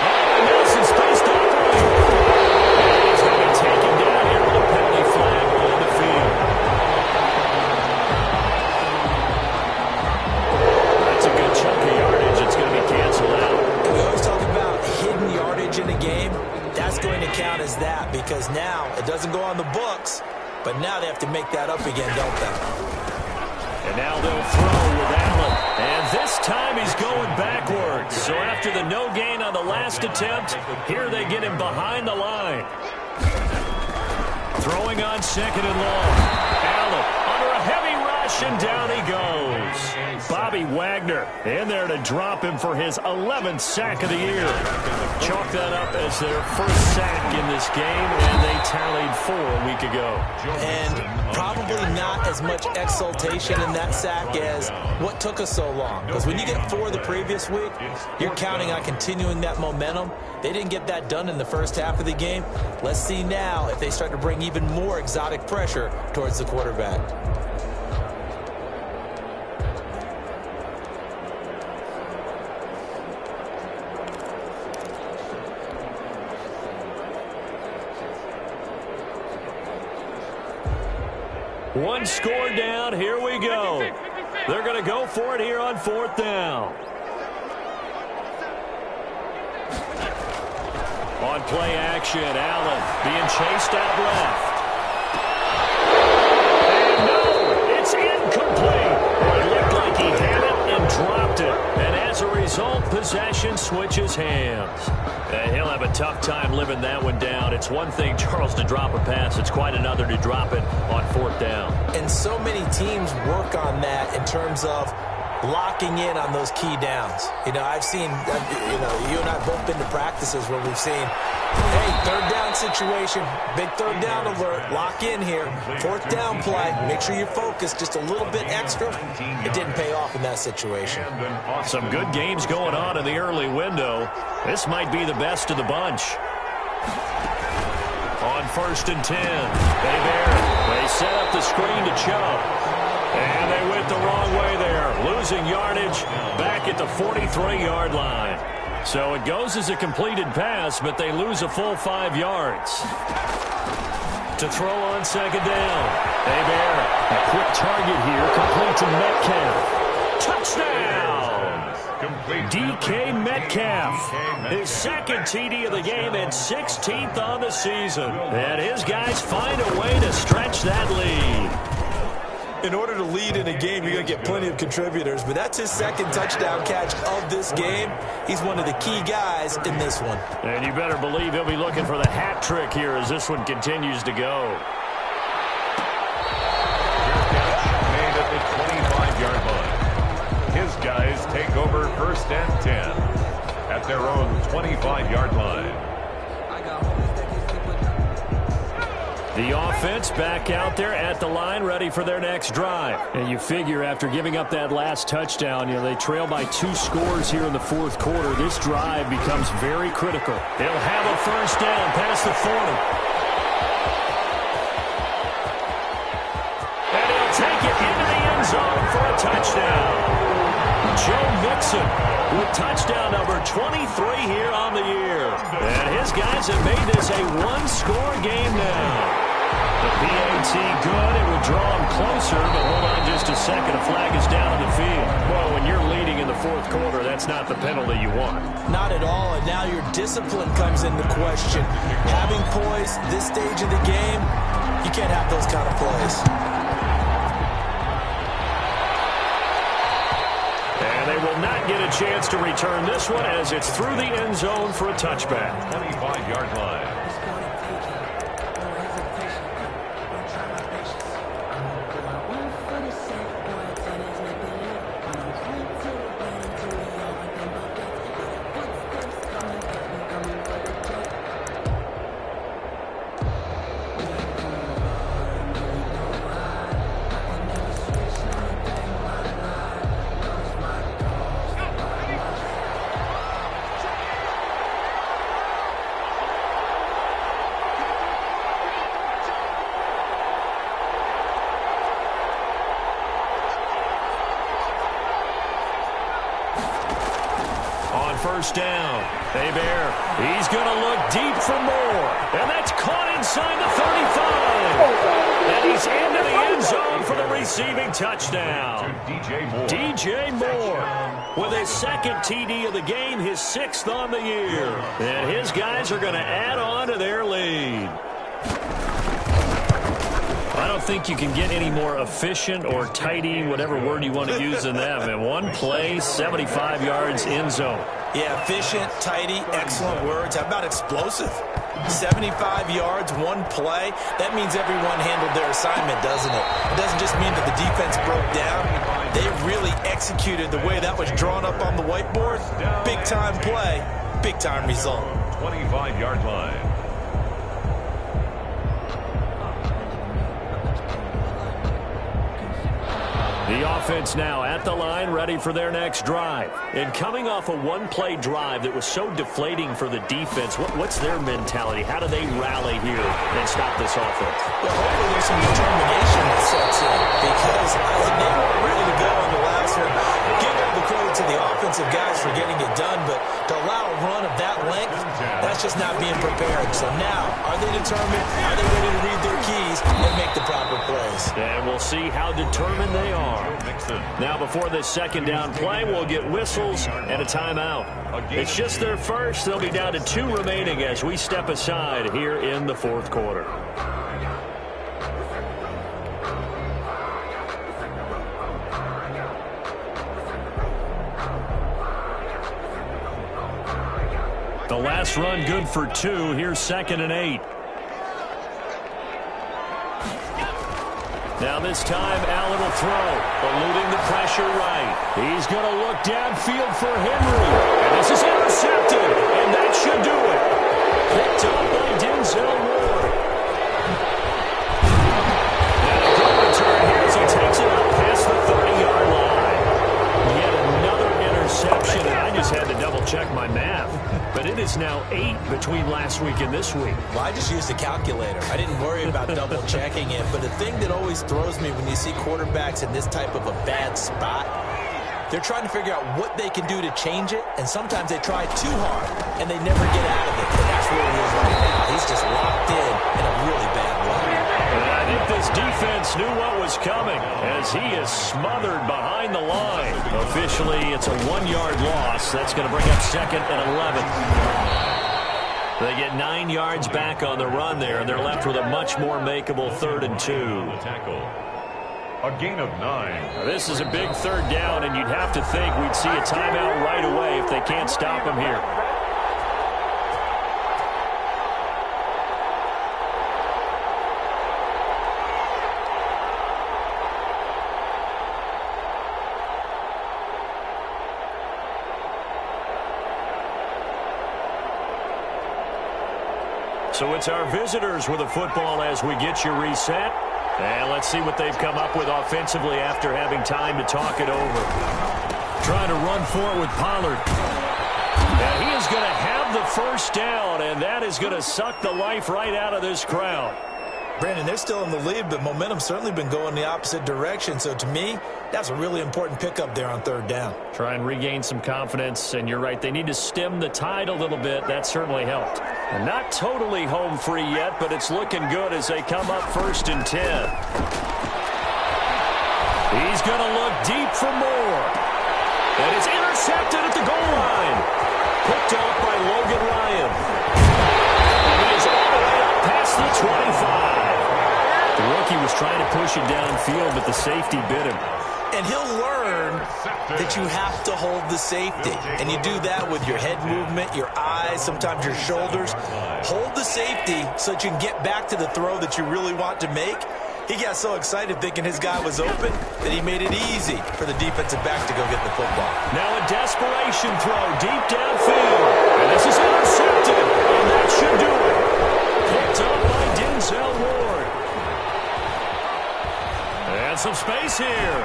Oh, Nelson spaced operate. And he's going to be taken down here with a penalty flag on the field. That's a good chunk of yardage. It's going to be canceled out. We always talk about hidden yardage in a game. That's going to count as that because now it doesn't go on the books. But now they have to make that up again, don't they? And now they'll throw with Allen. And this time he's going backwards. So after the no gain on the last attempt, here they get him behind the line. Throwing on 2nd and long. Allen under a heavy rush, and down he goes. Bobby Wagner in there to drop him for his 11th sack of the year. Chalk that up as their first sack in this game, and they tallied 4 a week ago. And probably not as much exultation in that sack as what took us so long. Because when you get 4 the previous week, you're counting on continuing that momentum. They didn't get that done in the first half of the game. Let's see now if they start to bring even more exotic pressure towards the quarterback. One score down. Here we go. They're going to go for it here on 4th down. On play action, Allen being chased out left. And no, it's incomplete. It looked like he had it and dropped it. And as a result, possession possession switches hands. He'll have a tough time living that one down. It's one thing, Charles, to drop a pass. It's quite another to drop it on 4th down. And so many teams work on that in terms of locking in on those key downs. I've seen, you and I have both been to practices where we've seen, hey, 3rd down situation, big 3rd down alert, lock in here, 4th down play, make sure you're focused just a little bit extra. It didn't pay off in that situation. Some good games going on in the early window. This might be the best of the bunch. On 1st and 10, they set up the screen to Chubb. And they went the wrong way there, losing yardage back at the 43-yard line. So it goes as a completed pass, but they lose a full 5 yards. To throw on 2nd down. A quick target here, complete to Metcalf. Touchdown! DK Metcalf, his 2nd TD of the game and 16th on the season. And his guys find a way to stretch that lead. In order to lead in a game, you're going to get plenty of contributors, but that's his 2nd touchdown catch of this game. He's one of the key guys in this one. And you better believe he'll be looking for the hat trick here as this one continues to go. Made at the 25-yard line. His guys take over 1st and 10 at their own 25-yard line. The offense back out there at the line, ready for their next drive. And you figure after giving up that last touchdown, they trail by 2 scores here in the 4th quarter. This drive becomes very critical. They'll have a 1st down past the 40. And he'll take it into the end zone for a touchdown. Joe Mixon with touchdown number 23 here on the year. And his guys have made this a 1-score game now. The PAT good. It would draw him closer, but hold on just a second. A flag is down in the field. Well, when you're leading in the 4th quarter, that's not the penalty you want. Not at all, and now your discipline comes into question. Having poise this stage of the game, you can't have those kind of plays. And they will not get a chance to return this one as it's through the end zone for a touchback. 25-yard line. First down. He's going to look deep for more. And that's caught inside the 35. And he's into the end zone for the receiving touchdown. DJ Moore with his 2nd TD of the game, his 6th on the year. And his guys are going to add on to their lead. I don't think you can get any more efficient or tidy, whatever word you want to use in that. And one play, 75 yards end zone. Yeah, efficient, tidy, excellent words. How about explosive? 75 yards, one play. That means everyone handled their assignment, doesn't it? It doesn't just mean that the defense broke down. They really executed the way that was drawn up on the whiteboard. Big-time play, big-time result. 25-yard line. The offense now at the line, ready for their next drive. And coming off a one-play drive that was so deflating for the defense, what's their mentality? How do they rally here and stop this offense? Well, hopefully there's some determination that sets in, because they weren't ready to go on the last one. Give all the credit to the offensive guys for getting it done, but to allow a run of that length, that's just not being prepared. So now, are they determined? Are they ready to read their keys and make the proper plays? And we'll see how determined they are. Now, before this second down play, we'll get whistles and a timeout. It's just their first. They'll be down to 2 remaining as we step aside here in the fourth quarter. The last run good for 2. Here's 2nd and 8. Now this time, Allen will throw, eluding the pressure right. He's going to look downfield for Henry. And this is intercepted, and that should do it. Picked up by Denzel Ward. And a good return here as he takes it up past the 30-yard line. Yet another interception, and I just had to double-check my math. But it is now 8 between last week and this week. Well, I just used a calculator. I didn't worry about double-checking it. But the thing that always throws me when you see quarterbacks in this type of a bad spot, they're trying to figure out what they can do to change it, and sometimes they try too hard, and they never get out of it. And that's where he is right now. He's just locked in a really bad way. And I think this defense knew what was coming as he is smothered behind the line. Officially, it's a 1-yard loss. That's going to bring up 2nd and 11. They get 9 yards back on the run there, and they're left with a much more makeable 3rd and 2. Tackle. A gain of 9. Now, this is a big 3rd down, and you'd have to think we'd see a timeout right away if they can't stop him here. So it's our visitors with the football as we get you reset. And let's see what they've come up with offensively after having time to talk it over. Trying to run for it with Pollard. And he is going to have the 1st down, and that is going to suck the life right out of this crowd. Brandon, they're still in the lead, but momentum's certainly been going the opposite direction. So to me, that's a really important pickup there on 3rd down. Try and regain some confidence, and you're right, they need to stem the tide a little bit. That certainly helped. And not totally home free yet, but it's looking good as they come up 1st and 10. He's going to look deep for more. And it's intercepted at the goal line. Picked off by Logan Ryan. And he is all the way up past the 25. The rookie was trying to push it downfield, but the safety bit him. And he'll learn that you have to hold the safety. And you do that with your head movement, your eyes, sometimes your shoulders. Hold the safety so that you can get back to the throw that you really want to make. He got so excited thinking his guy was open that he made it easy for the defensive back to go get the football. Now a desperation throw deep downfield. And this is intercepted. And that should do it. Picked up by Denzel Ward. And some space here.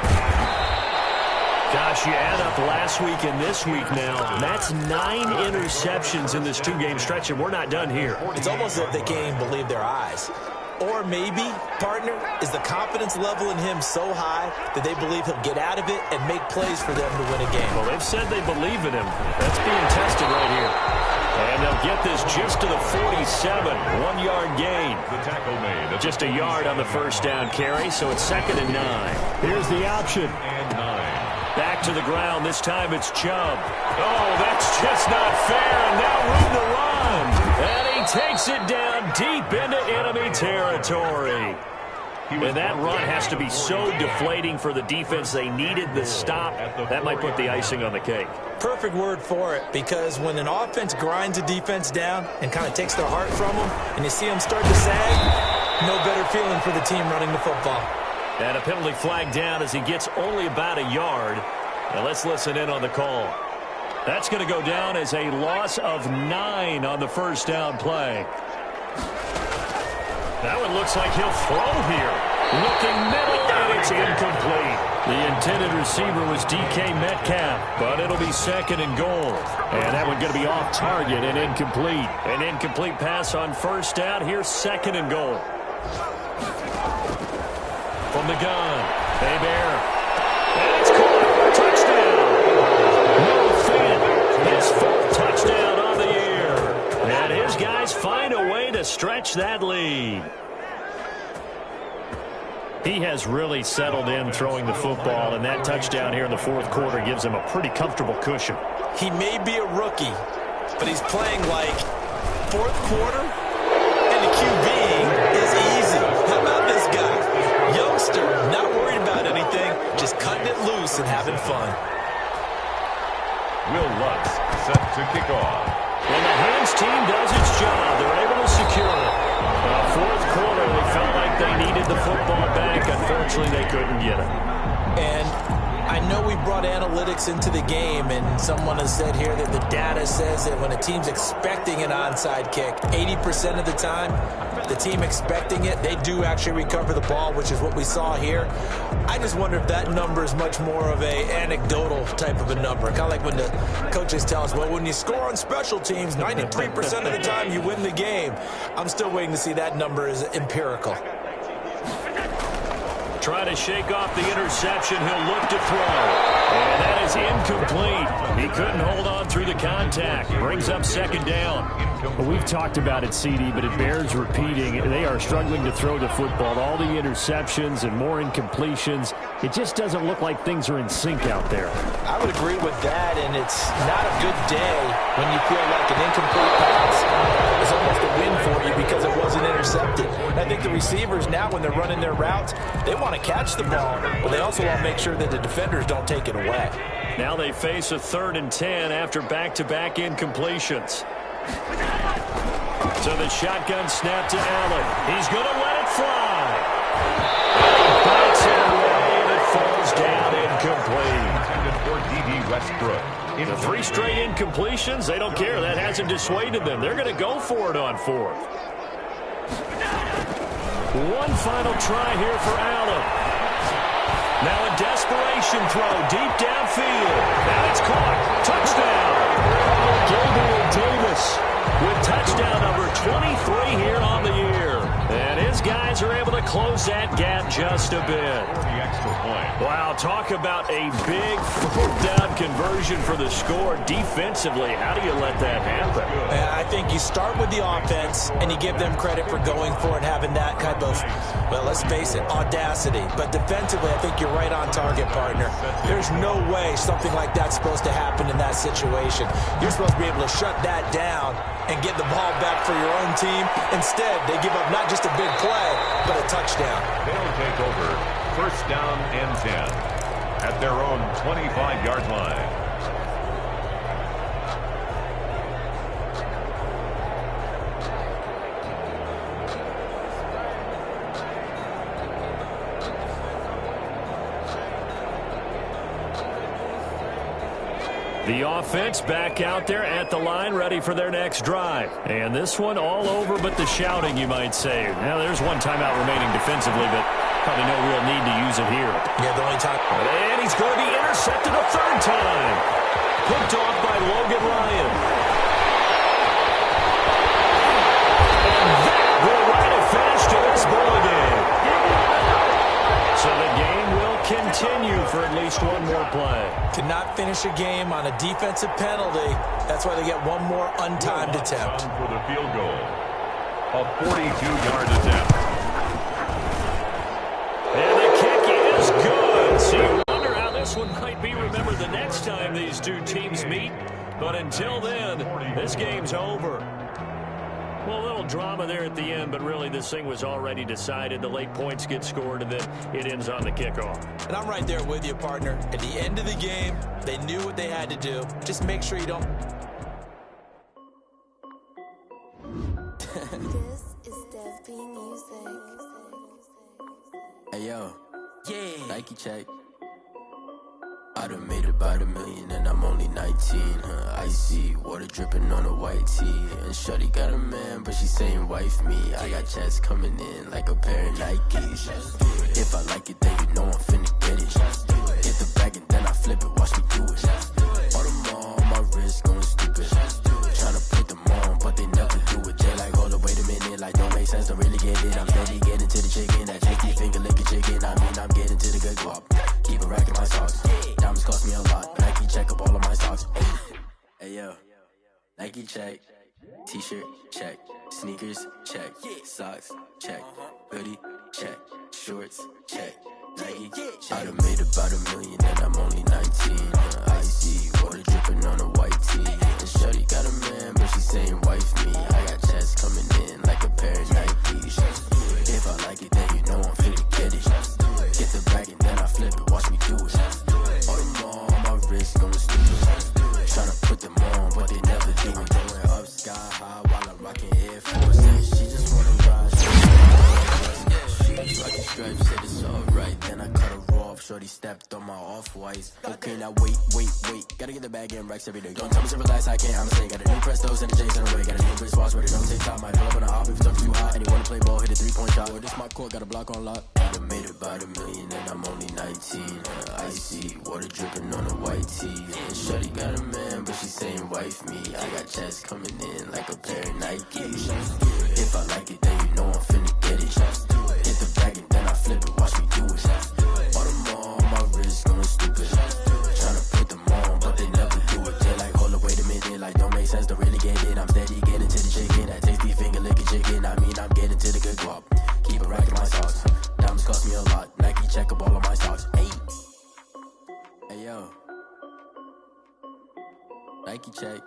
Gosh, you add up last week and this week now. That's 9 interceptions in this 2-game stretch, and we're not done here. It's almost as if they can't even believe their eyes. Or maybe, partner, is the confidence level in him so high that they believe he'll get out of it and make plays for them to win a game. Well, they've said they believe in him. That's being tested right here. And they'll get this just to the 47. 1-yard gain. The tackle made. Just a yard on the 1st down carry, so it's 2nd and 9. Here's the option. And 9. Back to the ground. This time it's Chubb. Oh, that's just not fair. And now room to run. And he takes it down deep into enemy territory. And that run has to be so deflating for the defense. They needed the stop. That might put the icing on the cake. Perfect word for it, because when an offense grinds a defense down and kind of takes their heart from them, and you see them start to sag, no better feeling for the team running the football. And a penalty flag down as he gets only about a yard. Now let's listen in on the call. That's going to go down as a loss of 9 on the 1st down play. That one looks like he'll throw here. Looking middle, and it's incomplete. The intended receiver was DK Metcalf, but it'll be 2nd and goal. And that one going to be off target and incomplete. An incomplete pass on 1st down. Here's 2nd and goal. From the gun, Hebert. And it's caught. Touchdown. No Fant. His 4th touchdown on the year. And his guys find a way to stretch that lead. He has really settled in throwing the football, and that touchdown here in the 4th quarter gives him a pretty comfortable cushion. He may be a rookie, but he's playing like 4th quarter, and the QB is easy. How about this guy? Youngster, not worried about anything, just cutting it loose and having fun. Will Lutz set to kick off. And the Hens team does its job. They're able to secure it. Fourth quarter, they felt like they needed the football back. Unfortunately, they couldn't get it. And I know we brought analytics into the game, and someone has said here that the data says that when a team's expecting an onside kick, 80% of the time, the team expecting it, they do actually recover the ball, which is what we saw here. I just wonder if that number is much more of a anecdotal type of a number. Kind of like when the coaches tell us, well, when you score on special teams, 93% of the time you win the game. I'm still waiting to see that number is empirical. Trying to shake off the interception. He'll look to throw. And that is incomplete. He couldn't hold on through the contact. Brings up second down. Well, we've talked about it, CD, but it bears repeating. They are struggling to throw the football. All the interceptions and more incompletions. It just doesn't look like things are in sync out there. I would agree with that, and it's not a good day when you feel like an incomplete pass is almost a win for you because it wasn't intercepted. And I think the receivers now, when they're running their routes, they want to catch the ball, but they also want to make sure that the defenders don't take it away. Now they face a 3rd and 10 after back-to-back incompletions. So the shotgun snap to Allen. He's going to let it fly. Bites it away, and it falls down incomplete. Intended for D.D. Westbrook. The 3 straight incompletions, they don't care. That hasn't dissuaded them. They're going to go for it on 4th. One final try here for Allen. Now a desperation throw deep downfield. Now it's caught. Touchdown. Gabriel Davis with touchdown number 23 here on the year. And his guys are able to close that gap just a bit. The extra point. Wow, talk about a big 4th down conversion for the score. Defensively, how do you let that happen? I think you start with the offense, and you give them credit for going for it and having that kind of, well, let's face it, audacity. But defensively, I think you're right on target, partner. There's no way something like that's supposed to happen in that situation. You're supposed to be able to shut that down and get the ball back for your own team. Instead, they give up not just a big play, but a touchdown. They'll take over 1st down and 10 at their own 25-yard line. The offense back out there at the line, ready for their next drive. And this one all over but the shouting, you might say. Now, there's one timeout remaining defensively, but probably no real need to use it here. Yeah, the only time. And he's going to be intercepted a 3rd time. Picked off by Logan Ryan. And that will write a finish to this ball game. So the game will continue for at least one more play. To not finish a game on a defensive penalty, that's why they get one more untimed attempt. For the field goal. A 42-yard attempt. And the kick is good. So you wonder how this one might be remembered the next time these two teams meet. But until then, this game's over. Well, a little drama there at the end, but really this thing was already decided. The late points get scored, and then it ends on the kickoff. And I'm right there with you, partner. At the end of the game, they knew what they had to do. Just make sure you don't... This is Dev B Music. Hey, yo. Yeah. Nike check. I done made about $1 million and I'm only 19. Icy water dripping on a white tee. And shorty got a man, but she saying wife me. I got checks coming in like a pair of Nikes. If I like it, then you know I'm finna get it. Get the bag and then I flip it, watch me do it. All them on my wrist going stupid. Tryna put them on, but they never do it. They like, hold up, wait a minute, like don't make sense, don't really get it. I'm steady getting to the chicken, that chicky finger licking chicken. I mean, I'm getting to the good guap. Keep a rack in my socks. Diamonds cost me a lot. Nike check up all of my socks. Hey yo, Nike check. T-shirt check. Sneakers check. Socks check. Hoodie check. Shorts check. Nike I done made about $1 million and I'm only 19. Icy water dripping on a white tee. And shorty got a man, but she saying wife me. I got checks coming in like a pair of Nikes. If I like it, then you know I'm finna get it. Get the bag and then I flip it, watch me do it. All them on my wrist going stupid. Tryna put them on, but they never do it. twice. Okay, now wait. Gotta get the bag and racks every day. Don't tell me to relax, I can't, I'm saying. Got a new Prestos and a J's in the way. Got a new Chris Foss ready, don't take time. Might pull up on a hop if it's up too hot. And you wanna play ball, hit a 3-point shot. Or this my court, got a block on lock. I done made about $1 million and I'm only 19. Icy, water dripping on a white tee. And Shorty got a man, but she saying wife me. I got checks coming in like a pair of Nikes. If I like it, then you know I'm finna get it. Hit the bag and then I flip it, watch me do it. Bought them all, my wrist going stupid. Tryna put them on, but they never do it. They're like, hold up, wait a minute, like don't make sense, don't really get it. I'm steady getting to the chicken, that tasty finger licking chicken. I mean, I'm getting to the good guap. Keep it racking my socks. Diamonds cost me a lot. Nike check up all of my stocks. Hey yo, Nike check.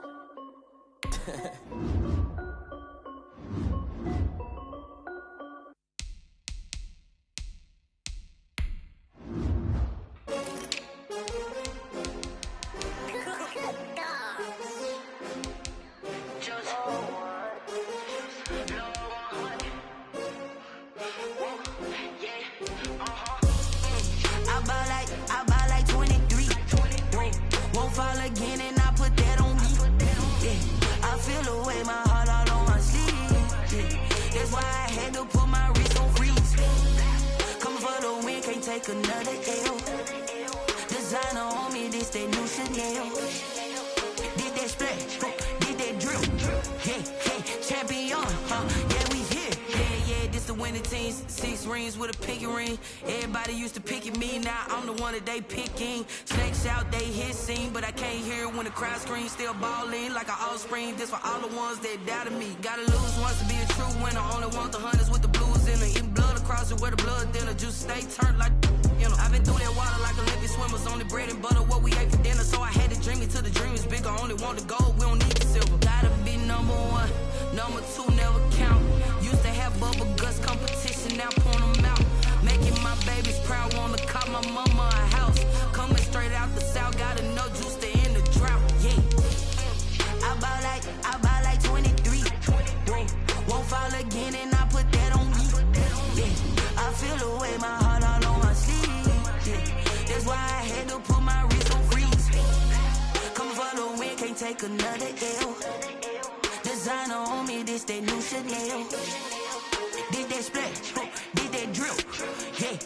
Another L. Designer on me, this that new Chanel. Did that splash, did that drill. Yeah, champion, yeah, we here. Yeah, this the winning teams. 6 rings with a pinky ring. Everybody used to picking me, now I'm the one that they picking. Snakes out, they hit scene, but I can't hear when the crowd screams. Still balling like an offspring. This for all the ones that doubted me. Gotta lose once to be a true winner. Only want the hunters with the blues in it. Eating blood across it where the blood thinner. Juice stay turned like. You know, I've been through that water like Olympic swimmers. Only bread and butter, what we ate for dinner. So I had to dream it till the dream is bigger. Only want the gold, we don't need the silver. Gotta be number 1, number 2 never count. Used to have bubble guts competition, now point them out. Making my babies proud, wanna call my mama a house. Coming straight out the south, gotta know juice to end the drought. Yeah, I buy like 23. Won't fall again and I put that on me. Yeah, I feel the way my heart all on my sleeve. That's why I had to put my wrist on freeze. Come for the win, can't take another L. Designer on me, this that new Chanel. Did that splash, did that drill. Yeah,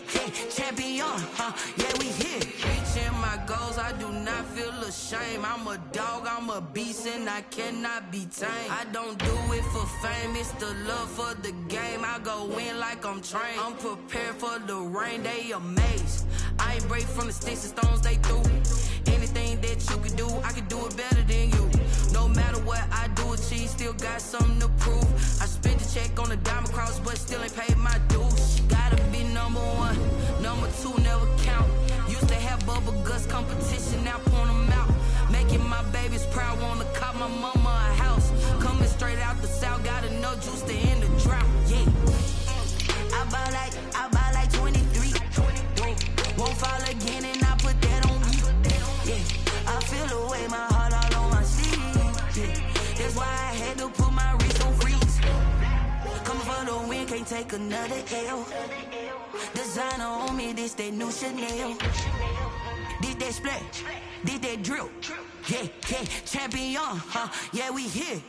champion, yeah, we here. Reaching my goals, I do not feel ashamed. I'm a dog, I'm a beast, and I cannot be tamed. I don't do it for fame, it's the love for the game. I go in like I'm trained. I'm prepared for the rain, they amazed. I ain't break from the sticks and stones they threw. Anything that you can do, I can do it better than you. No matter what I do, achieve, still got something to prove. I spent the check on the diamond cross, but still ain't paid my dues. Gotta be number 1, number 2 never count. Used to have bubble guts competition, now point them out. Making my babies proud, wanna call my mama a house. Coming straight out the south, gotta know juice to end the drought. Yeah, I buy like 23. Won't fall again and I put that on me. Yeah, I feel the way my heart all on my sleeve. Yeah, that's why I had to put my wrist on freeze. Coming for the win, can't take another L. Designer on me, this that new Chanel. Did that splash, did that drill. Yeah, champion, yeah, we here.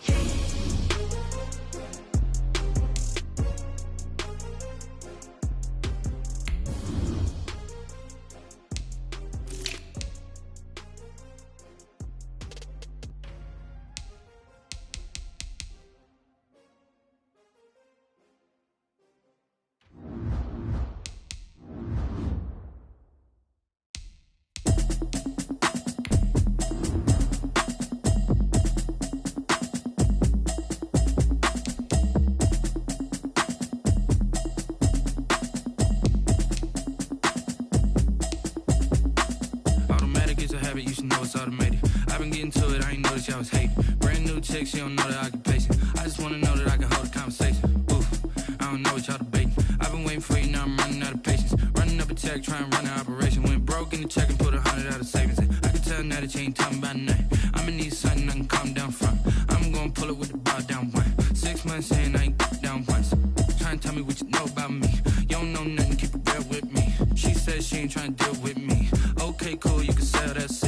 You should know it's automated. I've been getting to it, I ain't noticed y'all was hating. Brand new chick, she don't know the occupation. I just wanna know that I can hold a conversation. Oof, I don't know what y'all debating. I've been waiting for you, now I'm running out of patience. Running up a check, trying to run an operation. Went broke in the check and put 100 out of savings. I can tell now that you ain't talking about nothing. I'ma need something I can calm down from. I'm gonna pull it with the bar